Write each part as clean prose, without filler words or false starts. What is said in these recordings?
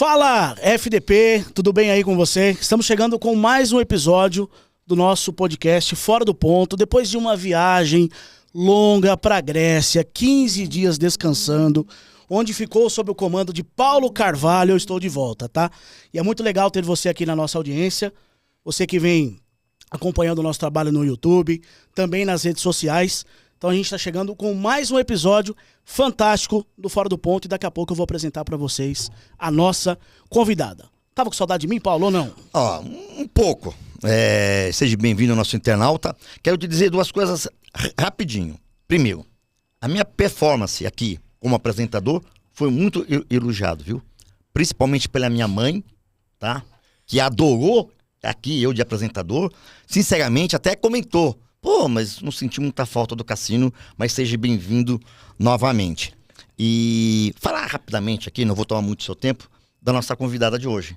Fala, FDP, tudo bem aí com você? Estamos chegando com mais um episódio do nosso podcast Fora do Ponto, depois de uma viagem longa para a Grécia, 15 dias descansando, onde ficou sob o comando de Paulo Carvalho. Eu estou de volta, tá? E é muito legal ter você aqui na nossa audiência, você que vem acompanhando o nosso trabalho no YouTube, também nas redes sociais. Então a gente está chegando com mais um episódio fantástico do Fora do Ponto e daqui a pouco eu vou apresentar para vocês a nossa convidada. Tava com saudade de mim, Paulo, ou não? Um pouco. Seja bem-vindo ao nosso internauta. Quero te dizer duas coisas rapidinho. Primeiro, a minha performance aqui como apresentador foi muito elogiado, viu? Principalmente pela minha mãe, tá? Que adorou aqui eu de apresentador. Sinceramente, até comentou. Pô, mas não senti muita falta do Cassino, mas seja bem-vindo novamente. E falar rapidamente aqui, não vou tomar muito seu tempo, da nossa convidada de hoje.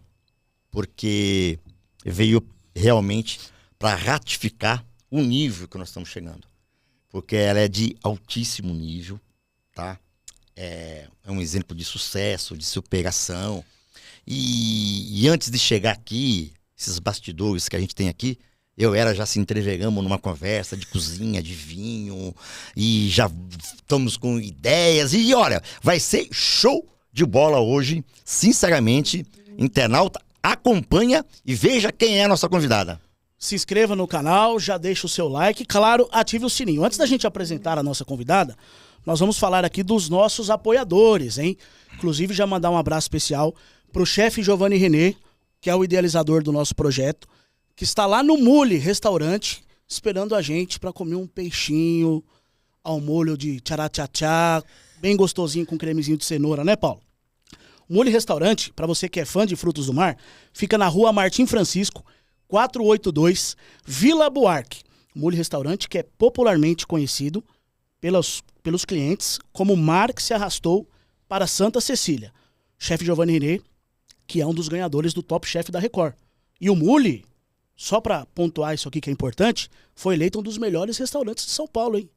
Porque veio realmente para ratificar o nível que nós estamos chegando. Porque ela é de altíssimo nível, tá? É um exemplo de sucesso, de superação. E antes de chegar aqui, esses bastidores que a gente tem aqui, eu era já se entregamos numa conversa de cozinha, de vinho, e já estamos com ideias. E olha, vai ser show de bola hoje. Sinceramente, internauta, acompanha e veja quem é a nossa convidada. Se inscreva no canal, já deixa o seu like, claro, ative o sininho. Antes da gente apresentar a nossa convidada, nós vamos falar aqui dos nossos apoiadores, hein? Inclusive, já mandar um abraço especial pro chefe Giovanni René, que é o idealizador do nosso projeto, que está lá no Mule Restaurante, esperando a gente para comer um peixinho ao molho de tcharatchá, bem gostosinho com cremezinho de cenoura, né, Paulo? O Mule Restaurante, para você que é fã de frutos do mar, fica na rua Martim Francisco, 482, Vila Buarque. O Mule Restaurante que é popularmente conhecido pelos clientes como o mar que se arrastou para Santa Cecília. Chefe Giovanni René, que é um dos ganhadores do Top Chef da Record. E o Mule, só para pontuar isso aqui que é importante, foi eleito um dos melhores restaurantes de São Paulo, hein?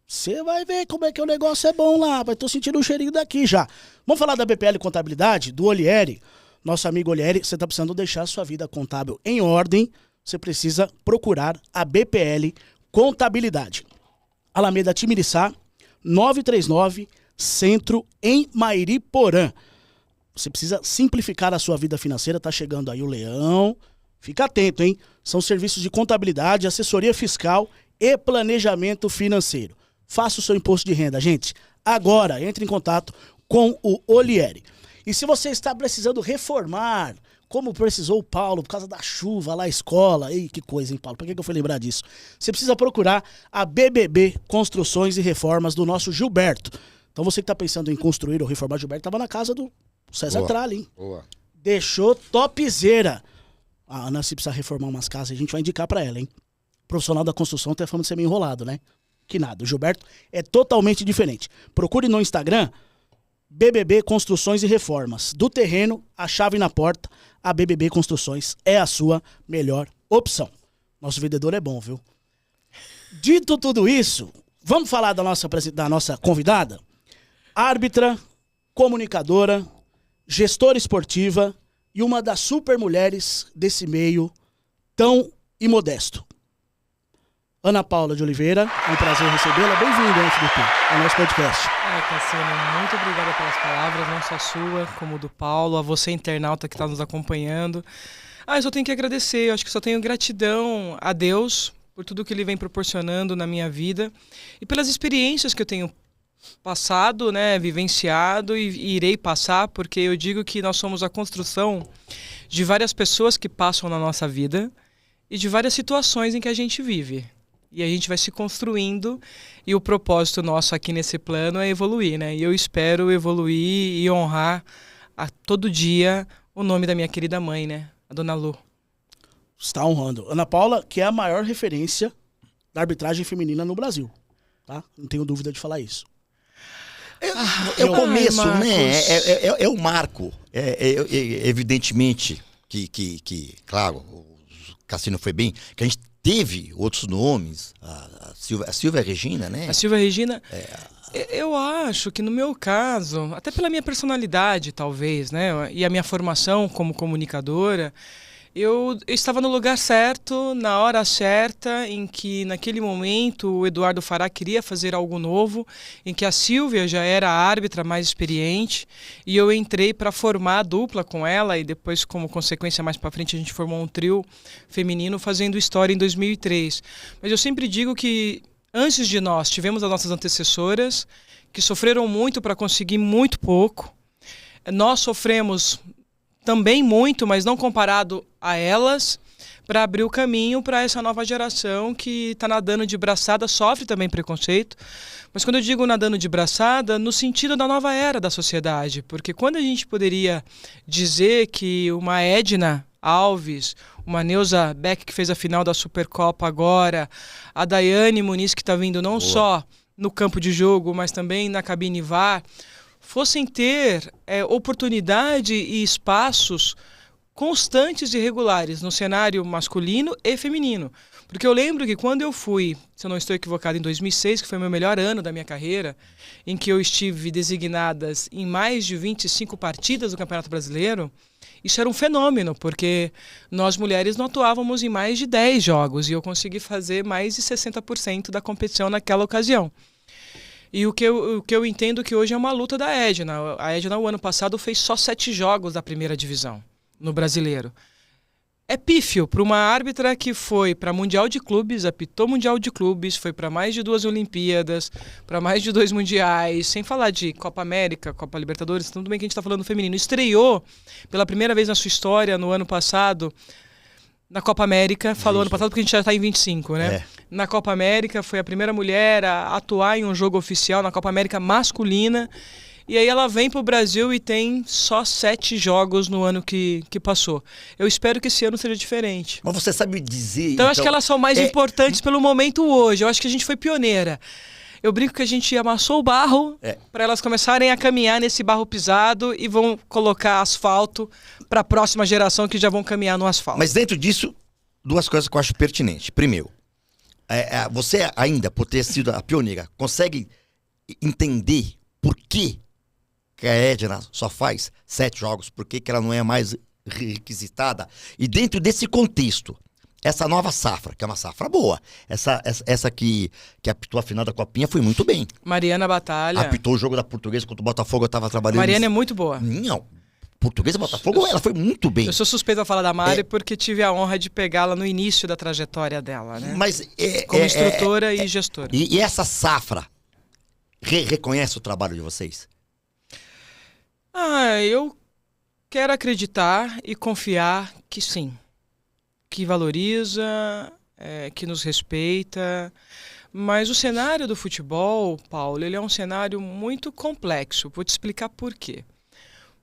Você vai ver como é que o negócio é bom lá, vai tô sentindo o cheirinho daqui já. Vamos falar da BPL Contabilidade, do Olieri. Nosso amigo Olieri, você tá precisando deixar a sua vida contábil em ordem, você precisa procurar a BPL Contabilidade. Alameda Timiriçá, 939, Centro, em Mairiporã. Você precisa simplificar a sua vida financeira, tá chegando aí o leão. Fica atento, hein? São serviços de contabilidade, assessoria fiscal e planejamento financeiro. Faça o seu imposto de renda, gente. Agora, entre em contato com o Olieri. E se você está precisando reformar, como precisou o Paulo, por causa da chuva lá, a escola. Ei, que coisa, hein, Paulo? Por que eu fui lembrar disso? Você precisa procurar a BBB Construções e Reformas do nosso Gilberto. Então você que está pensando em construir ou reformar, Gilberto estava na casa do César Tralli, hein? Boa. Deixou topzera. A Ana, se precisar reformar umas casas, a gente vai indicar pra ela, hein? Profissional da construção tem a fama de ser meio enrolado, né? Que nada, o Gilberto é totalmente diferente. Procure no Instagram, BBB Construções e Reformas. Do terreno, a chave na porta, a BBB Construções é a sua melhor opção. Nosso vendedor é bom, viu? Dito tudo isso, vamos falar da nossa convidada? Árbitra, comunicadora, gestora esportiva e uma das super mulheres desse meio tão imodesto. Ana Paula de Oliveira, é um prazer recebê-la. Bem-vinda, FDP, ao nosso podcast. Cassiano, muito obrigada pelas palavras, não só sua, como do Paulo, a você internauta que está nos acompanhando. Eu só tenho que agradecer, eu acho que só tenho gratidão a Deus por tudo que Ele vem proporcionando na minha vida e pelas experiências que eu tenho passado, né, vivenciado e irei passar, porque eu digo que nós somos a construção de várias pessoas que passam na nossa vida e de várias situações em que a gente vive. E a gente vai se construindo e o propósito nosso aqui nesse plano é evoluir, né? E eu espero evoluir e honrar a todo dia o nome da minha querida mãe, né? A Dona Lu. Está honrando. Ana Paula, que é a maior referência da arbitragem feminina no Brasil, tá? Não tenho dúvida de falar isso. É o começo, né? É o marco. Evidentemente que, claro, o Cassino foi bem, que a gente teve outros nomes, a Silvia Regina, né? A Silvia Regina, Eu acho que no meu caso, até pela minha personalidade, talvez, né, e a minha formação como comunicadora, eu estava no lugar certo, na hora certa, em que naquele momento o Eduardo Fará queria fazer algo novo, em que a Silvia já era a árbitra mais experiente, e eu entrei para formar a dupla com ela, e depois, como consequência, mais para frente, a gente formou um trio feminino fazendo história em 2003. Mas eu sempre digo que antes de nós, tivemos as nossas antecessoras, que sofreram muito para conseguir muito pouco. Nós sofremos também muito, mas não comparado a elas, para abrir o caminho para essa nova geração que está nadando de braçada, sofre também preconceito. Mas quando eu digo nadando de braçada, no sentido da nova era da sociedade, porque quando a gente poderia dizer que uma Edna Alves, uma Neuza Beck que fez a final da Supercopa agora, a Daiane Muniz que está vindo não só no campo de jogo, mas também na cabine VAR, fossem ter oportunidade e espaços constantes e regulares no cenário masculino e feminino. Porque eu lembro que quando eu fui, se eu não estou equivocado, em 2006, que foi o meu melhor ano da minha carreira, em que eu estive designadas em mais de 25 partidas do Campeonato Brasileiro, isso era um fenômeno, porque nós mulheres não atuávamos em mais de 10 jogos e eu consegui fazer mais de 60% da competição naquela ocasião. E o que eu entendo que hoje é uma luta da Edna. A Edna, o ano passado, fez só 7 jogos da primeira divisão no Brasileiro. É pífio para uma árbitra que foi para Mundial de Clubes, apitou Mundial de Clubes, foi para mais de 2 Olimpíadas, para mais de 2 Mundiais, sem falar de Copa América, Copa Libertadores, tudo bem que a gente está falando do feminino. Estreou pela primeira vez na sua história, no ano passado, na Copa América, falou ano passado porque a gente já está em 25, né? Na Copa América, foi a primeira mulher a atuar em um jogo oficial na Copa América masculina. E aí ela vem para o Brasil e tem só 7 jogos no ano que passou. Eu espero que esse ano seja diferente. Mas você sabe dizer... Então eu acho que elas são mais importantes pelo momento hoje. Eu acho que a gente foi pioneira. Eu brinco que a gente amassou o barro para elas começarem a caminhar nesse barro pisado e vão colocar asfalto para a próxima geração que já vão caminhar no asfalto. Mas dentro disso, 2 coisas que eu acho pertinentes. Primeiro, você ainda, por ter sido a pioneira, consegue entender por que a Edna só faz 7 jogos, por que ela não é mais requisitada? E dentro desse contexto, essa nova safra, que é uma safra boa, essa que apitou a final da Copinha foi muito bem. Mariana Batalha. Apitou o jogo da Portuguesa contra o Botafogo, eu estava trabalhando... Mariana é muito boa. Não, Portuguesa e Botafogo, ela foi muito bem. Eu sou suspeita a falar da Mari porque tive a honra de pegá-la no início da trajetória dela, né? Mas como instrutora e gestora. E essa safra reconhece o trabalho de vocês? Eu quero acreditar e confiar que sim. Que valoriza, que nos respeita. Mas o cenário do futebol, Paulo, ele é um cenário muito complexo. Vou te explicar por quê.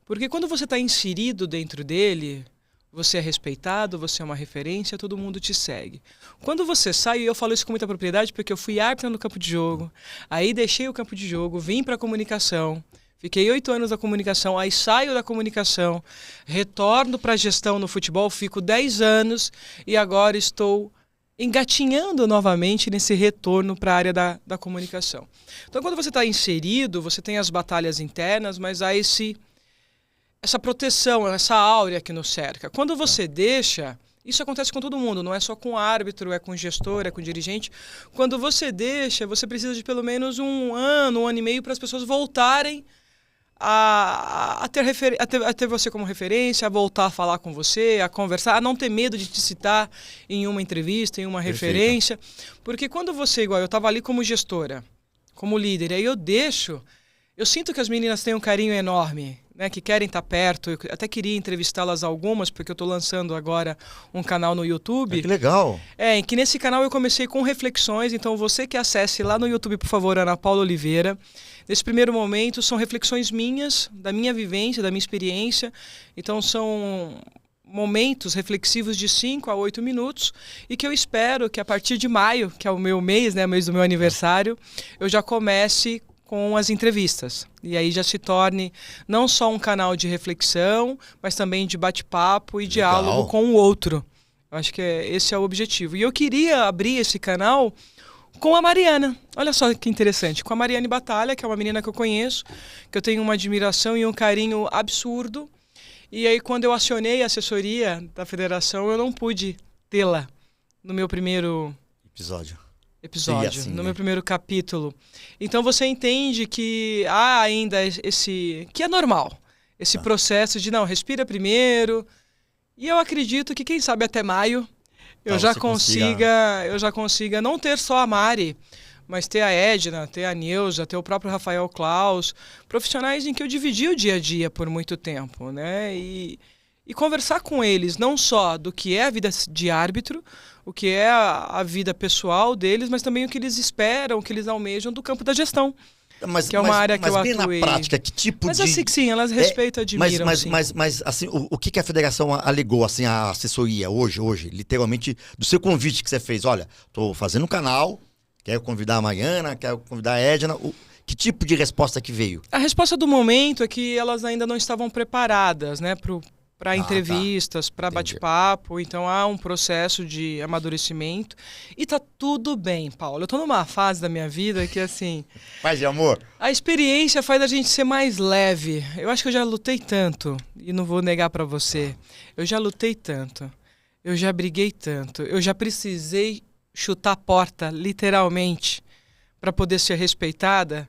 Porque quando você está inserido dentro dele, você é respeitado, você é uma referência, todo mundo te segue. Quando você sai, e eu falo isso com muita propriedade porque eu fui árbitra no campo de jogo, aí deixei o campo de jogo, vim para a comunicação, fiquei 8 anos na comunicação, aí saio da comunicação, retorno para a gestão no futebol, fico 10 anos e agora estou engatinhando novamente nesse retorno para a área da comunicação. Então, quando você está inserido, você tem as batalhas internas, mas há essa proteção, essa áurea que nos cerca. Quando você deixa, isso acontece com todo mundo, não é só com o árbitro, é com o gestor, é com o dirigente. Quando você deixa, você precisa de pelo menos 1 ano, 1 ano e meio para as pessoas voltarem a ter você como referência, a voltar a falar com você, a conversar, a não ter medo de te citar em uma entrevista, em uma referência. Porque quando você, igual eu estava ali como gestora, como líder, aí eu sinto que as meninas têm um carinho enorme, né, que querem estar perto. Eu até queria entrevistá-las algumas, porque eu estou lançando agora um canal no YouTube. Que legal! Em que nesse canal eu comecei com reflexões, então você que acesse lá no YouTube, por favor, Ana Paula Oliveira. Nesse primeiro momento são reflexões minhas, da minha vivência, da minha experiência. Então são momentos reflexivos de 5 a 8 minutos e que eu espero que a partir de maio, que é o meu mês, né, mês do meu aniversário, eu já comece com as entrevistas. E aí já se torne não só um canal de reflexão, mas também de bate-papo e diálogo com o outro. Eu acho que esse é o objetivo. E eu queria abrir esse canal Com a Mariana. Olha só que interessante. Com a Mariane Batalha, que é uma menina que eu conheço, que eu tenho uma admiração e um carinho absurdo. E aí, quando eu acionei a assessoria da federação, eu não pude tê-la no meu primeiro episódio, assim, no meu primeiro capítulo. Então você entende que há ainda que é normal, esse processo de, não, respira primeiro. E eu acredito que, quem sabe, até maio, eu já consiga não ter só a Mari, mas ter a Edna, ter a Neuza, ter o próprio Rafael Klaus, profissionais em que eu dividi o dia a dia por muito tempo, né? E conversar com eles não só do que é a vida de árbitro, o que é a vida pessoal deles, mas também o que eles esperam, o que eles almejam do campo da gestão. Que é uma área que eu atuei. Mas bem na prática, que tipo mas assim, sim, elas respeitam e admiram. Mas assim, o que a federação alegou, assim, a assessoria hoje, literalmente, do seu convite que você fez? Olha, tô fazendo um canal, quero convidar a Mariana, quero convidar a Edna. Que tipo de resposta que veio? A resposta do momento é que elas ainda não estavam preparadas, né, para entrevistas, para bate-papo. Então há um processo de amadurecimento. E tá tudo bem, Paulo. Eu tô numa fase da minha vida que, assim... Paz e amor. A experiência faz a gente ser mais leve. Eu acho que eu já lutei tanto, e não vou negar para você. Eu já lutei tanto. Eu já briguei tanto. Eu já precisei chutar a porta, literalmente, para poder ser respeitada.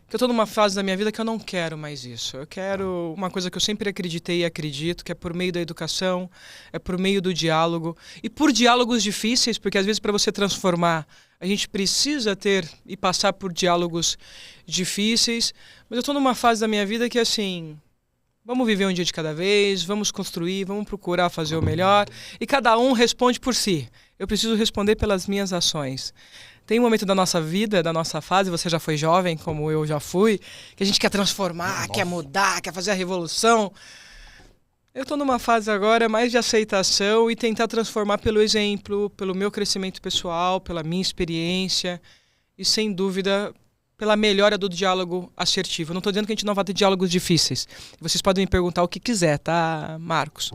Que eu tô numa fase da minha vida que eu não quero mais isso. Eu quero uma coisa que eu sempre acreditei e acredito, que é por meio da educação, é por meio do diálogo. E por diálogos difíceis, porque às vezes para você transformar, a gente precisa ter e passar por diálogos difíceis. Mas eu tô numa fase da minha vida que, assim, vamos viver um dia de cada vez, vamos construir, vamos procurar fazer o melhor. E cada um responde por si. Eu preciso responder pelas minhas ações. Tem um momento da nossa vida, da nossa fase, você já foi jovem, como eu já fui, que a gente quer transformar, quer mudar, quer fazer a revolução. Eu estou numa fase agora mais de aceitação e tentar transformar pelo exemplo, pelo meu crescimento pessoal, pela minha experiência e, sem dúvida, pela melhora do diálogo assertivo. Não estou dizendo que a gente não vai ter diálogos difíceis. Vocês podem me perguntar o que quiser, tá, Marcos?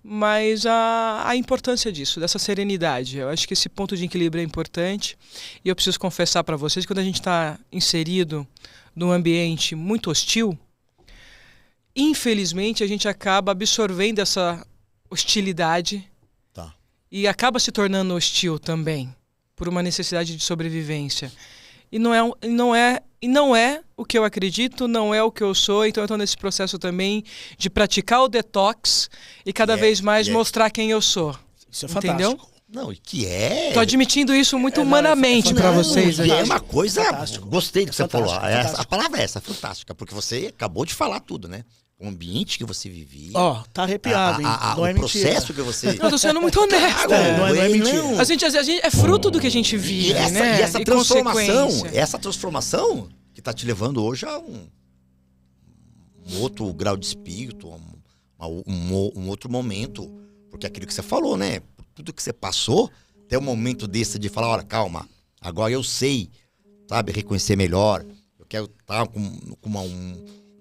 Mas a importância disso, dessa serenidade. Eu acho que esse ponto de equilíbrio é importante. E eu preciso confessar para vocês que quando a gente está inserido num ambiente muito hostil, infelizmente a gente acaba absorvendo essa hostilidade e acaba se tornando hostil também, por uma necessidade de sobrevivência. E não é o que eu acredito, não é o que eu sou. Então eu estou nesse processo também de praticar o detox e cada vez mais mostrar quem eu sou. Isso é entendeu? fantástico. Não, e que é... Tô admitindo isso muito humanamente para vocês. E é uma coisa... Fantástico. Gostei do que você falou. Fantástico. A palavra é essa, fantástica. Porque você acabou de falar tudo, né? O ambiente que você vivia... Ó, tá arrepiado, hein? Não é o processo que você... Não, tô sendo muito honesto. Não é mentira. A gente é fruto do que a gente vive, né? E essa transformação que tá te levando hoje a um outro grau de espírito, um outro momento. Porque aquilo que você falou, né? Tudo que você passou, até o momento desse de falar, olha, calma, agora eu sei, sabe, reconhecer melhor. Eu quero estar com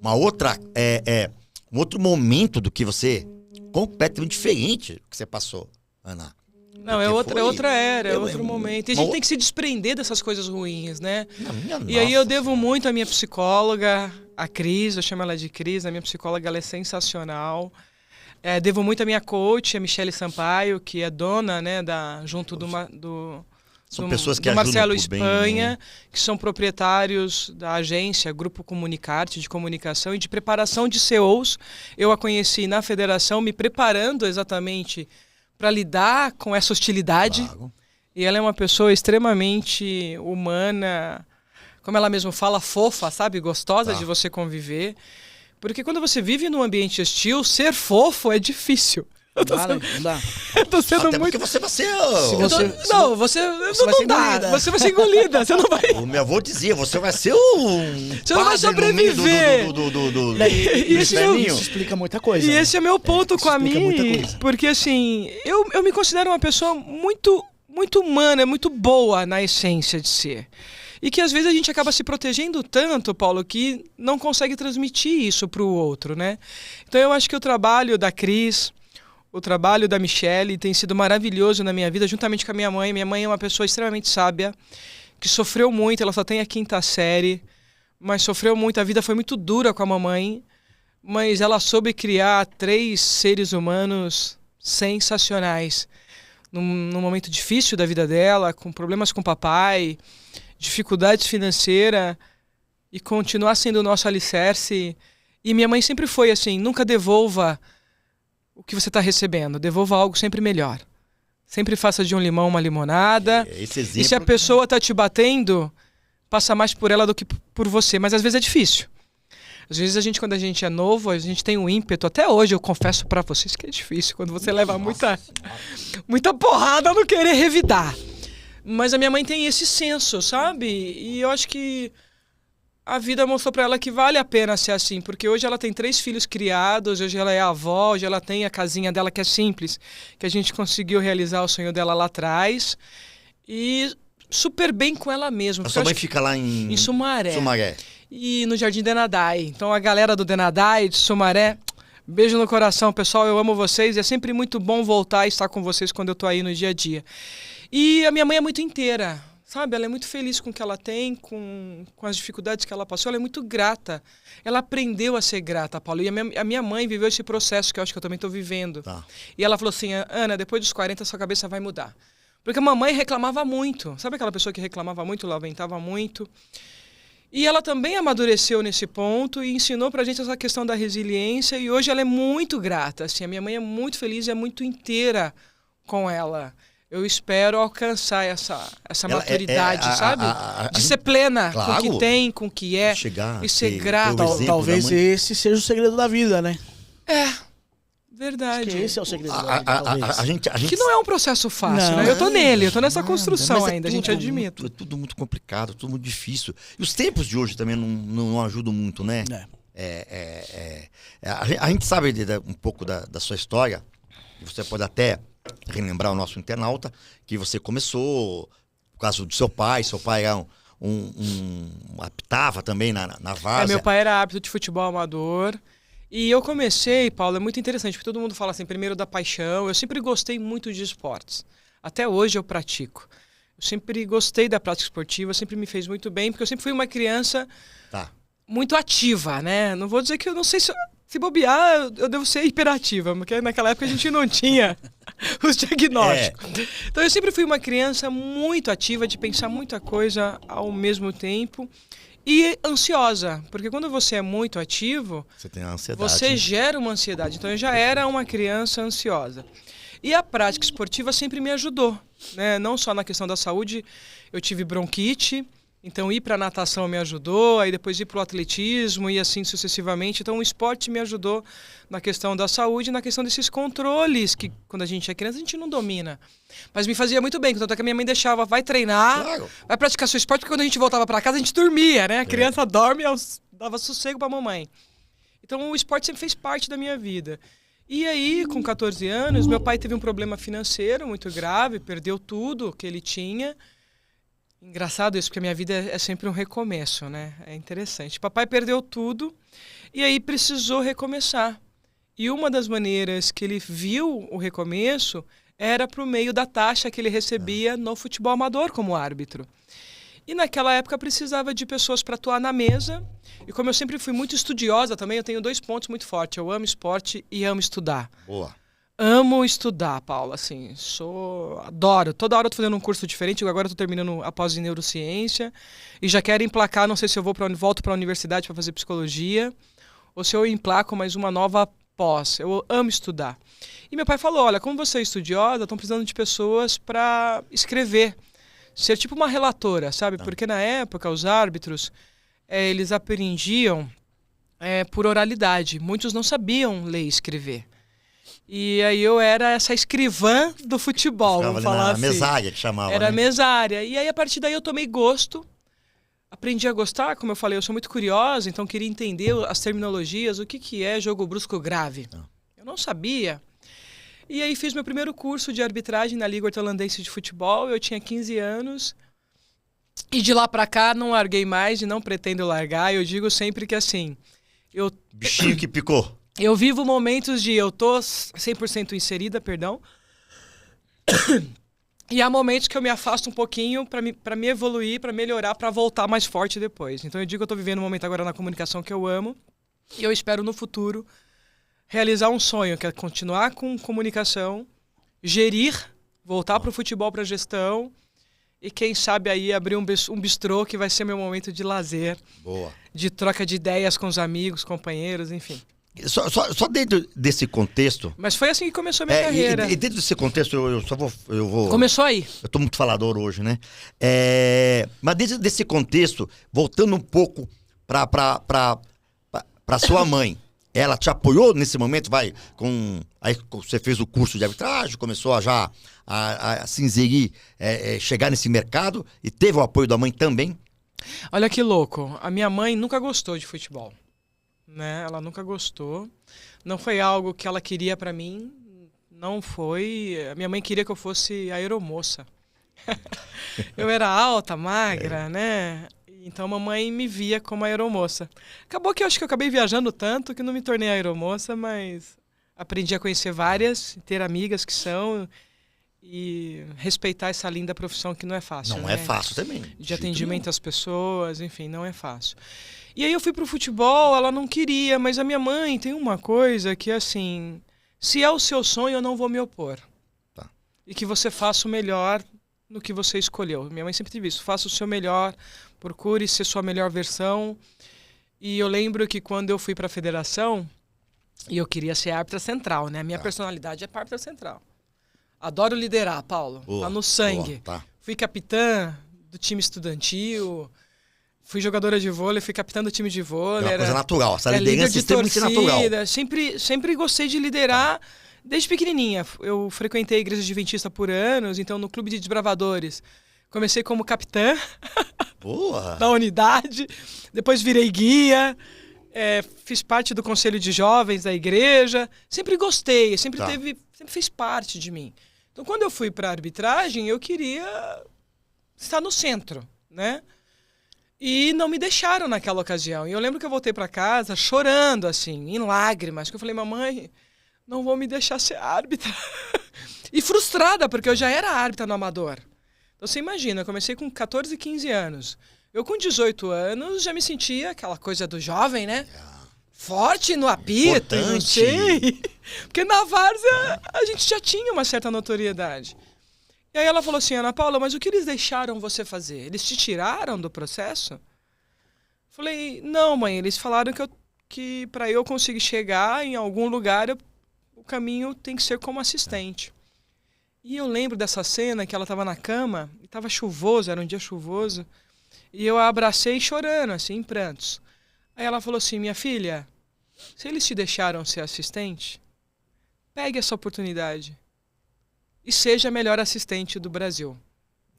uma outra, um outro momento do que você, completamente diferente do que você passou, Ana. Não, é outra era, é outro momento. E a gente tem que se desprender dessas coisas ruins, né? E aí eu devo muito à minha psicóloga, a Cris, eu chamo ela de Cris, a minha psicóloga, ela é sensacional. Devo muito à minha coach, a Michele Sampaio, que é dona, né, São pessoas que do Marcelo ajudam por Espanha, bem, que são proprietários da agência Grupo Comunicarte de comunicação e de preparação de CEOs. Eu a conheci na federação, me preparando exatamente para lidar com essa hostilidade. Claro. E ela é uma pessoa extremamente humana, como ela mesma fala, fofa, sabe? Gostosa de você conviver. Porque quando você vive num ambiente hostil, ser fofo é difícil. Não dá. Eu tô sendo Até muito... porque você vai ser... Não, você vai não ser dá. engolida. Você vai ser engolida. Você não vai... O meu avô dizia, você vai ser um... Você não vai sobreviver. E isso inferninho. explica muita coisa. E né? esse é meu ponto com a explica muita Mi, coisa. porque assim, eu me considero uma pessoa muito humana, muito boa na essência de ser. E que às vezes a gente acaba se protegendo tanto, Paulo, que não consegue transmitir isso para o outro, né? Então eu acho que o trabalho da Cris, o trabalho da Michele tem sido maravilhoso na minha vida, juntamente com a minha mãe. Minha mãe é uma pessoa extremamente sábia, que sofreu muito, ela só tem a 5ª série, mas sofreu muito, a vida foi muito dura com a mamãe, mas ela soube criar 3 seres humanos sensacionais. Num momento difícil da vida dela, com problemas com o papai, dificuldades financeiras, e continuar sendo o nosso alicerce. E minha mãe sempre foi assim, nunca devolva o que você está recebendo, devolva algo sempre melhor. Sempre faça de um limão uma limonada. Esse exemplo... E se a pessoa está te batendo, passa mais por ela do que por você. Mas às vezes é difícil. Às vezes quando a gente é novo, a gente tem um ímpeto. Até hoje eu confesso pra vocês que é difícil. Quando você leva muita porrada, não querer revidar. Mas a minha mãe tem esse senso, sabe? E eu acho que a vida mostrou pra ela que vale a pena ser assim. Porque hoje ela tem 3 filhos criados, hoje ela é avó, hoje ela tem a casinha dela que é simples. Que a gente conseguiu realizar o sonho dela lá atrás. E super bem com ela mesma. A sua mãe fica lá em Sumaré. Sumaré. E no Jardim Denadai. Então a galera do Denadai, de Sumaré, beijo no coração, pessoal, eu amo vocês. E é sempre muito bom voltar e estar com vocês quando eu tô aí no dia a dia. E a minha mãe é muito inteira, sabe? Ela é muito feliz com o que ela tem, com as dificuldades que ela passou. Ela é muito grata. Ela aprendeu a ser grata, Paulo. E a minha mãe viveu esse processo que eu acho que eu também tô vivendo. Tá. E ela falou assim, Ana, depois dos 40 sua cabeça vai mudar. Porque a mamãe reclamava muito. Sabe aquela pessoa que reclamava muito, lamentava muito? E ela também amadureceu nesse ponto e ensinou pra gente essa questão da resiliência. E hoje ela é muito grata. Assim, a minha mãe é muito feliz e é muito inteira com ela. Eu espero alcançar essa maturidade, sabe? De ser plena, claro, com o que tem, com o que é. Chegar e ser ter grata. o exemplo Talvez da mãe. esse seja o segredo da vida, né? Verdade. Acho que esse é o segredo da vida, talvez. A gente Que não é um processo fácil, Não. né? Eu tô nele, eu tô nessa construção mas é ainda, a gente tudo admite. É tudo muito complicado, tudo muito difícil. E os tempos de hoje também não ajudam muito, né? A gente sabe um pouco da sua história, e você pode até relembrar o nosso internauta, que você começou por causa do seu pai era apitava também na várzea. Meu pai era árbitro de futebol amador. E eu comecei, Paulo, é muito interessante, porque todo mundo fala assim, primeiro da paixão. Eu sempre gostei muito de esportes. Até hoje eu pratico. Eu sempre gostei da prática esportiva, sempre me fez muito bem, porque eu sempre fui uma criança muito ativa, né? Não vou dizer que eu não sei se bobear, eu devo ser hiperativa, porque naquela época a gente não tinha os diagnósticos. Então eu sempre fui uma criança muito ativa, de pensar muita coisa ao mesmo tempo. E ansiosa, porque quando você é muito ativo, você tem a ansiedade. Você gera uma ansiedade. Então eu já era uma criança ansiosa. E a prática esportiva sempre me ajudou, né? Não só na questão da saúde, eu tive bronquite, então ir para a natação me ajudou, aí depois ir para o atletismo e assim sucessivamente. Então o esporte me ajudou na questão da saúde, na questão desses controles que quando a gente é criança a gente não domina. Mas me fazia muito bem, tanto é que a minha mãe deixava, vai treinar, vai praticar seu esporte, porque quando a gente voltava para casa a gente dormia, né? A criança dorme e dava sossego para a mamãe. Então o esporte sempre fez parte da minha vida. E aí, com 14 anos, meu pai teve um problema financeiro muito grave, perdeu tudo que ele tinha. Engraçado isso, porque a minha vida é sempre um recomeço, né? É interessante. Papai perdeu tudo e aí precisou recomeçar. E uma das maneiras que ele viu o recomeço era por meio da taxa que ele recebia no futebol amador como árbitro. E naquela época precisava de pessoas para atuar na mesa. E como eu sempre fui muito estudiosa também, eu tenho 2 pontos muito fortes. Eu amo esporte e amo estudar. Boa. Amo estudar, Paula, assim, adoro. Toda hora eu tô fazendo um curso diferente, agora eu tô terminando a pós em neurociência e já quero emplacar, não sei se eu volto para a universidade para fazer psicologia ou se eu emplaco mais uma nova pós. Eu amo estudar. E meu pai falou, olha, como você é estudiosa, estão precisando de pessoas para escrever, ser tipo uma relatora, sabe? Porque na época os árbitros, eles aprendiam por oralidade, muitos não sabiam ler e escrever. E aí eu era essa escrivã do futebol, vamos falar assim. Mesária que chamava, Era né? mesária. E aí a partir daí eu tomei gosto, aprendi a gostar, como eu falei, eu sou muito curiosa, então queria entender as terminologias, o que é jogo brusco grave. Eu não sabia. E aí fiz meu primeiro curso de arbitragem na Liga Hortolandense de Futebol, eu tinha 15 anos. E de lá pra cá não larguei mais e não pretendo largar. Eu digo sempre que assim... Bichinho que picou. Eu vivo momentos de eu tô 100% inserida, perdão. E há momentos que eu me afasto um pouquinho para me evoluir, para melhorar, para voltar mais forte depois. Então eu digo que eu tô vivendo um momento agora na comunicação que eu amo. E eu espero no futuro realizar um sonho, que é continuar com comunicação, gerir, voltar para o futebol, para a gestão e quem sabe aí abrir um bistrô que vai ser meu momento de lazer, Boa. de troca de ideias com os amigos, companheiros, enfim. Só dentro desse contexto... Mas foi assim que começou a minha carreira. E dentro desse contexto, eu vou... Começou aí. Eu tô muito falador hoje, né? Mas dentro desse contexto, voltando um pouco para sua mãe, ela te apoiou nesse momento? Aí você fez o curso de arbitragem, começou a se inserir, chegar nesse mercado e teve o apoio da mãe também? Olha que louco, a minha mãe nunca gostou de futebol, né? Ela nunca gostou, não foi algo que ela queria pra mim, não foi. A minha mãe queria que eu fosse aeromoça. Eu era alta, magra, né? Então a mamãe me via como aeromoça. Acabou que eu acho que eu acabei viajando tanto que não me tornei aeromoça, mas aprendi a conhecer várias, ter amigas que são e respeitar essa linda profissão que não é fácil. Não né? é fácil também. De atendimento às pessoas, enfim, não é fácil. E aí eu fui pro futebol, ela não queria, mas a minha mãe tem uma coisa que assim, se é o seu sonho, eu não vou me opor. Tá. E que você faça o melhor no que você escolheu. Minha mãe sempre teve isso, faça o seu melhor, procure ser sua melhor versão. E eu lembro que quando eu fui para a federação, e eu queria ser árbitra central, né? A minha personalidade é árbitra central. Adoro liderar, Paulo. Tá no sangue. Tá. Fui capitã do time estudantil, fui jogadora de vôlei, fui capitã do time de vôlei. É uma coisa natural, essa líder liderança de extremamente natural. Sempre gostei de liderar desde pequenininha. Eu frequentei a igreja adventista por anos, então no clube de desbravadores comecei como capitã da unidade, depois virei guia, fiz parte do conselho de jovens da igreja, sempre gostei, sempre fez parte de mim. Então quando eu fui para a arbitragem, eu queria estar no centro, né? E não me deixaram naquela ocasião. E eu lembro que eu voltei para casa chorando, assim, em lágrimas, que eu falei, mamãe, não vou me deixar ser árbitra. E frustrada, porque eu já era árbitra no amador. Então você imagina, eu comecei com 14, 15 anos. Eu com 18 anos já me sentia aquela coisa do jovem, né? Forte no apito, não sei. Porque na várzea a gente já tinha uma certa notoriedade. E aí ela falou assim, Ana Paula, mas o que eles deixaram você fazer? Eles te tiraram do processo? Falei, não, mãe, eles falaram que para eu conseguir chegar em algum lugar, o caminho tem que ser como assistente. E eu lembro dessa cena que ela estava na cama, e estava chuvoso, era um dia chuvoso, e eu a abracei chorando, assim, em prantos. Aí ela falou assim, minha filha, se eles te deixaram ser assistente, pegue essa oportunidade e seja a melhor assistente do Brasil.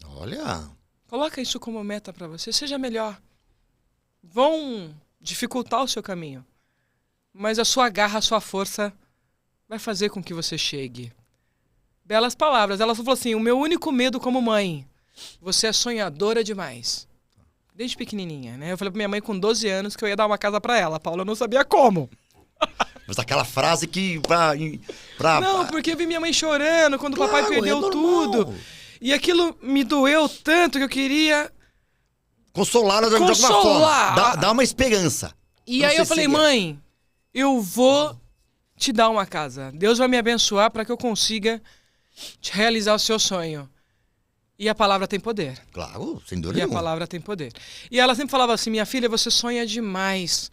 Olha! Coloca isso como meta para você, seja melhor. Vão dificultar o seu caminho, mas a sua garra, a sua força vai fazer com que você chegue. Belas palavras. Ela falou assim, o meu único medo como mãe, você é sonhadora demais. Desde pequenininha, né? Eu falei pra minha mãe com 12 anos que eu ia dar uma casa pra ela. A Paula não sabia como. Mas aquela frase que... Não, porque eu vi minha mãe chorando quando o papai perdeu tudo. E aquilo me doeu tanto que eu queria... Consolá-la de alguma forma. Dar uma esperança. E aí eu falei, mãe, eu vou te dar uma casa. Deus vai me abençoar para que eu consiga realizar o seu sonho. E a palavra tem poder. Claro, sem dúvida nenhuma. E a palavra tem poder. E ela sempre falava assim, minha filha, você sonha demais.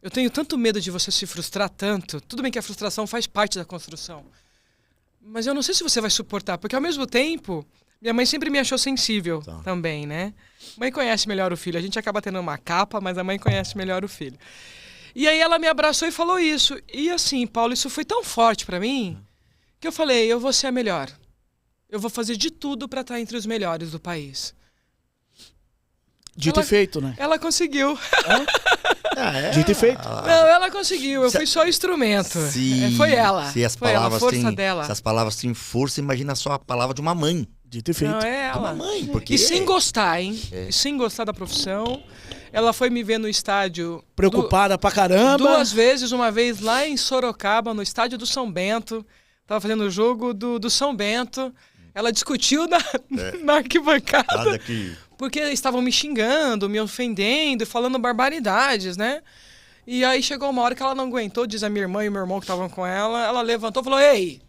Eu tenho tanto medo de você se frustrar tanto. Tudo bem que a frustração faz parte da construção. Mas eu não sei se você vai suportar, porque ao mesmo tempo, minha mãe sempre me achou sensível também, né? Mãe conhece melhor o filho. A gente acaba tendo uma capa, mas a mãe conhece melhor o filho. E aí ela me abraçou e falou isso. E assim, Paulo, isso foi tão forte pra mim, que eu falei, eu vou ser a melhor. Eu vou fazer de tudo para estar entre os melhores do país. Dito e feito, né? Ela conseguiu. Dito e feito. Não, ela conseguiu. Eu fui só instrumento. Foi ela. Se as foi palavras ela, a força dela. Se as palavras têm força, imagina só a palavra de uma mãe. Dito e feito. Não, é ela. Uma mãe, porque... E sem gostar, hein? E sem gostar da profissão. Ela foi me ver no estádio... Preocupada pra caramba. 2 vezes, uma vez lá em Sorocaba, no estádio do São Bento. Tava fazendo o jogo do São Bento. Ela discutiu na arquibancada. Nada que... Porque estavam me xingando, me ofendendo, falando barbaridades, né? E aí chegou uma hora que ela não aguentou, diz a minha irmã e o meu irmão que estavam com ela. Ela levantou e falou, ei,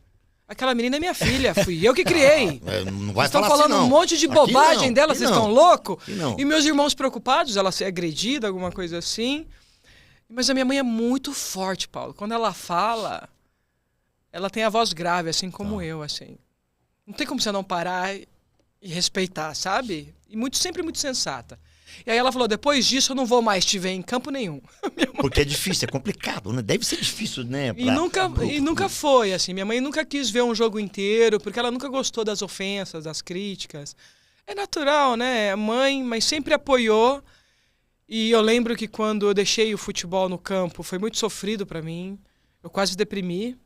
aquela menina é minha filha, fui eu que criei. Não vai estão falar falando assim, não. um monte de Aqui bobagem não, dela, aqui vocês não. estão loucos? Aqui não. E meus irmãos preocupados, ela ser agredida, alguma coisa assim. Mas a minha mãe é muito forte, Paulo. Quando ela fala, ela tem a voz grave, assim como eu, assim. Não tem como você não parar e respeitar, sabe? E sempre muito sensata. E aí ela falou, depois disso eu não vou mais te ver em campo nenhum. Porque é difícil, é complicado, né? Deve ser difícil, né? E nunca foi, assim. Minha mãe nunca quis ver um jogo inteiro, porque ela nunca gostou das ofensas, das críticas. É natural, né? É mãe, mas sempre apoiou. E eu lembro que quando eu deixei o futebol no campo, foi muito sofrido pra mim. Eu quase deprimi.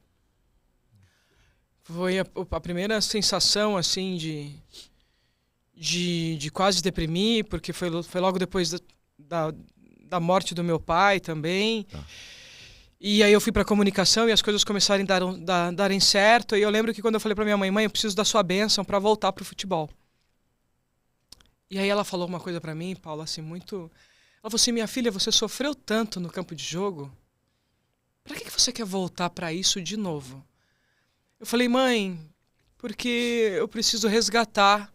Foi a primeira sensação, assim, de quase deprimir, porque foi logo depois da morte do meu pai também. Tá. E aí eu fui para comunicação e as coisas começaram a darem certo. E eu lembro que quando eu falei para minha mãe, eu preciso da sua bênção para voltar pro futebol. E aí ela falou uma coisa para mim, Paulo, assim, muito... Ela falou assim, minha filha, você sofreu tanto no campo de jogo, para que você quer voltar para isso de novo? Eu falei, mãe, porque eu preciso resgatar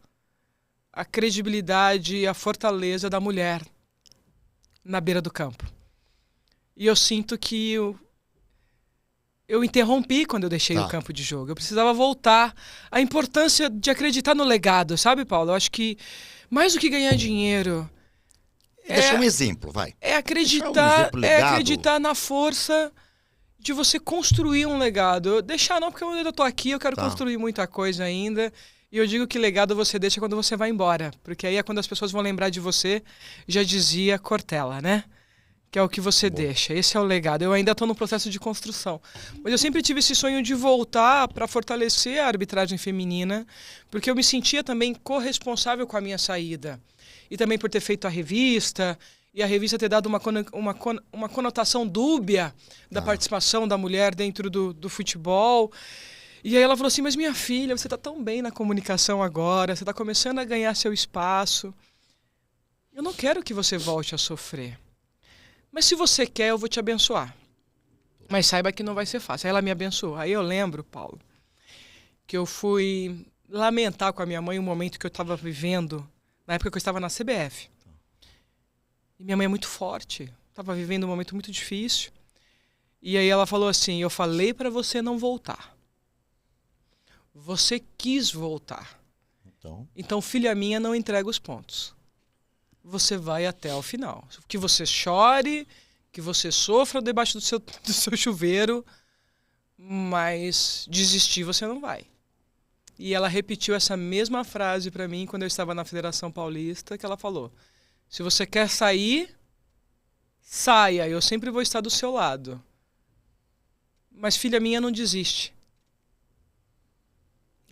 a credibilidade e a fortaleza da mulher na beira do campo. E eu sinto que eu interrompi quando eu deixei o campo de jogo. Eu precisava voltar. A importância de acreditar no legado, sabe, Paulo? Eu acho que mais do que ganhar dinheiro... Deixa um exemplo, vai. É acreditar na força de você construir um legado. Deixar não, porque eu ainda tô aqui, eu quero construir muita coisa ainda. E eu digo que legado você deixa quando você vai embora. Porque aí é quando as pessoas vão lembrar de você, já dizia Cortella, né? Que é o que você deixa. Esse é o legado. Eu ainda estou no processo de construção. Mas eu sempre tive esse sonho de voltar para fortalecer a arbitragem feminina, porque eu me sentia também corresponsável com a minha saída. E também por ter feito a revista, e a revista ter dado uma conotação dúbia da participação da mulher dentro do futebol. E aí ela falou assim, mas minha filha, você está tão bem na comunicação agora, você está começando a ganhar seu espaço. Eu não quero que você volte a sofrer. Mas se você quer, eu vou te abençoar. Mas saiba que não vai ser fácil. Aí ela me abençoou. Aí eu lembro, Paulo, que eu fui lamentar com a minha mãe um momento que eu estava vivendo, na época que eu estava na CBF. E minha mãe é muito forte. Estava vivendo um momento muito difícil. E aí ela falou assim, eu falei para você não voltar. Você quis voltar. Então, filha minha, não entrega os pontos. Você vai até o final. Que você chore, que você sofra debaixo do seu chuveiro, mas desistir você não vai. E ela repetiu essa mesma frase para mim quando eu estava na Federação Paulista, que ela falou, se você quer sair, saia, eu sempre vou estar do seu lado. Mas filha minha, não desiste.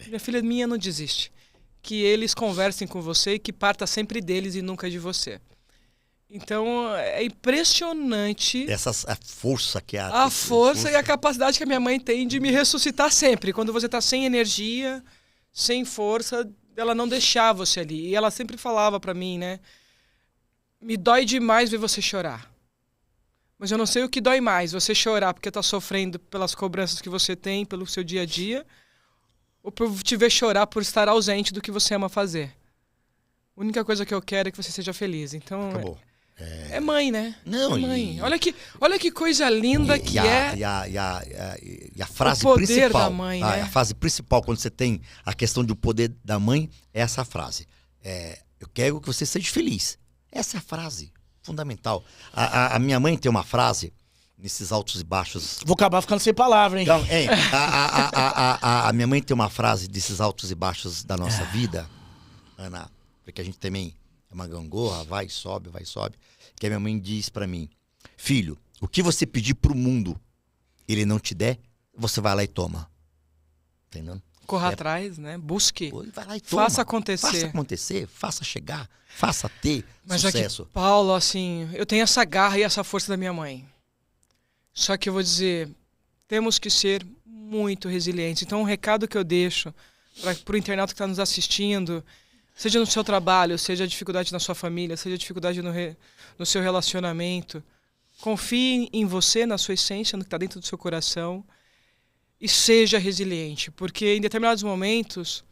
Minha filha minha não desiste. Que eles conversem com você e que parta sempre deles e nunca de você. Então, é impressionante... A força que há. A força e a capacidade que a minha mãe tem de me ressuscitar sempre. Quando você está sem energia, sem força, ela não deixar você ali. E ela sempre falava para mim, né? Me dói demais ver você chorar. Mas eu não sei o que dói mais. Você chorar porque está sofrendo pelas cobranças que você tem, pelo seu dia a dia... ou por te ver chorar por estar ausente do que você ama fazer. A única coisa que eu quero é que você seja feliz. Então, acabou. É mãe, né? Não, é mãe. Olha que coisa linda que é. E a frase o poder principal. Da mãe, né? A frase principal, quando você tem a questão do poder da mãe, é essa frase. Eu quero que você seja feliz. Essa é a frase fundamental. A minha mãe tem uma frase... nesses altos e baixos. Vou acabar ficando sem palavra, hein? Então, a minha mãe tem uma frase desses altos e baixos da nossa vida, Ana, porque a gente também é uma gangorra, vai, sobe, que a minha mãe diz pra mim, filho, o que você pedir pro mundo, ele não te der, você vai lá e toma. Entendeu? Corra atrás, né? Busque. Vai lá e toma. Faça acontecer. Faça acontecer, faça chegar, faça ter Mas sucesso. Aqui, Paulo, assim, eu tenho essa garra e essa força da minha mãe. Só que eu vou dizer, temos que ser muito resilientes. Então, um recado que eu deixo para o internauta que está nos assistindo, seja no seu trabalho, seja a dificuldade na sua família, seja a dificuldade no seu relacionamento, confie em você, na sua essência, no que está dentro do seu coração e seja resiliente, porque em determinados momentos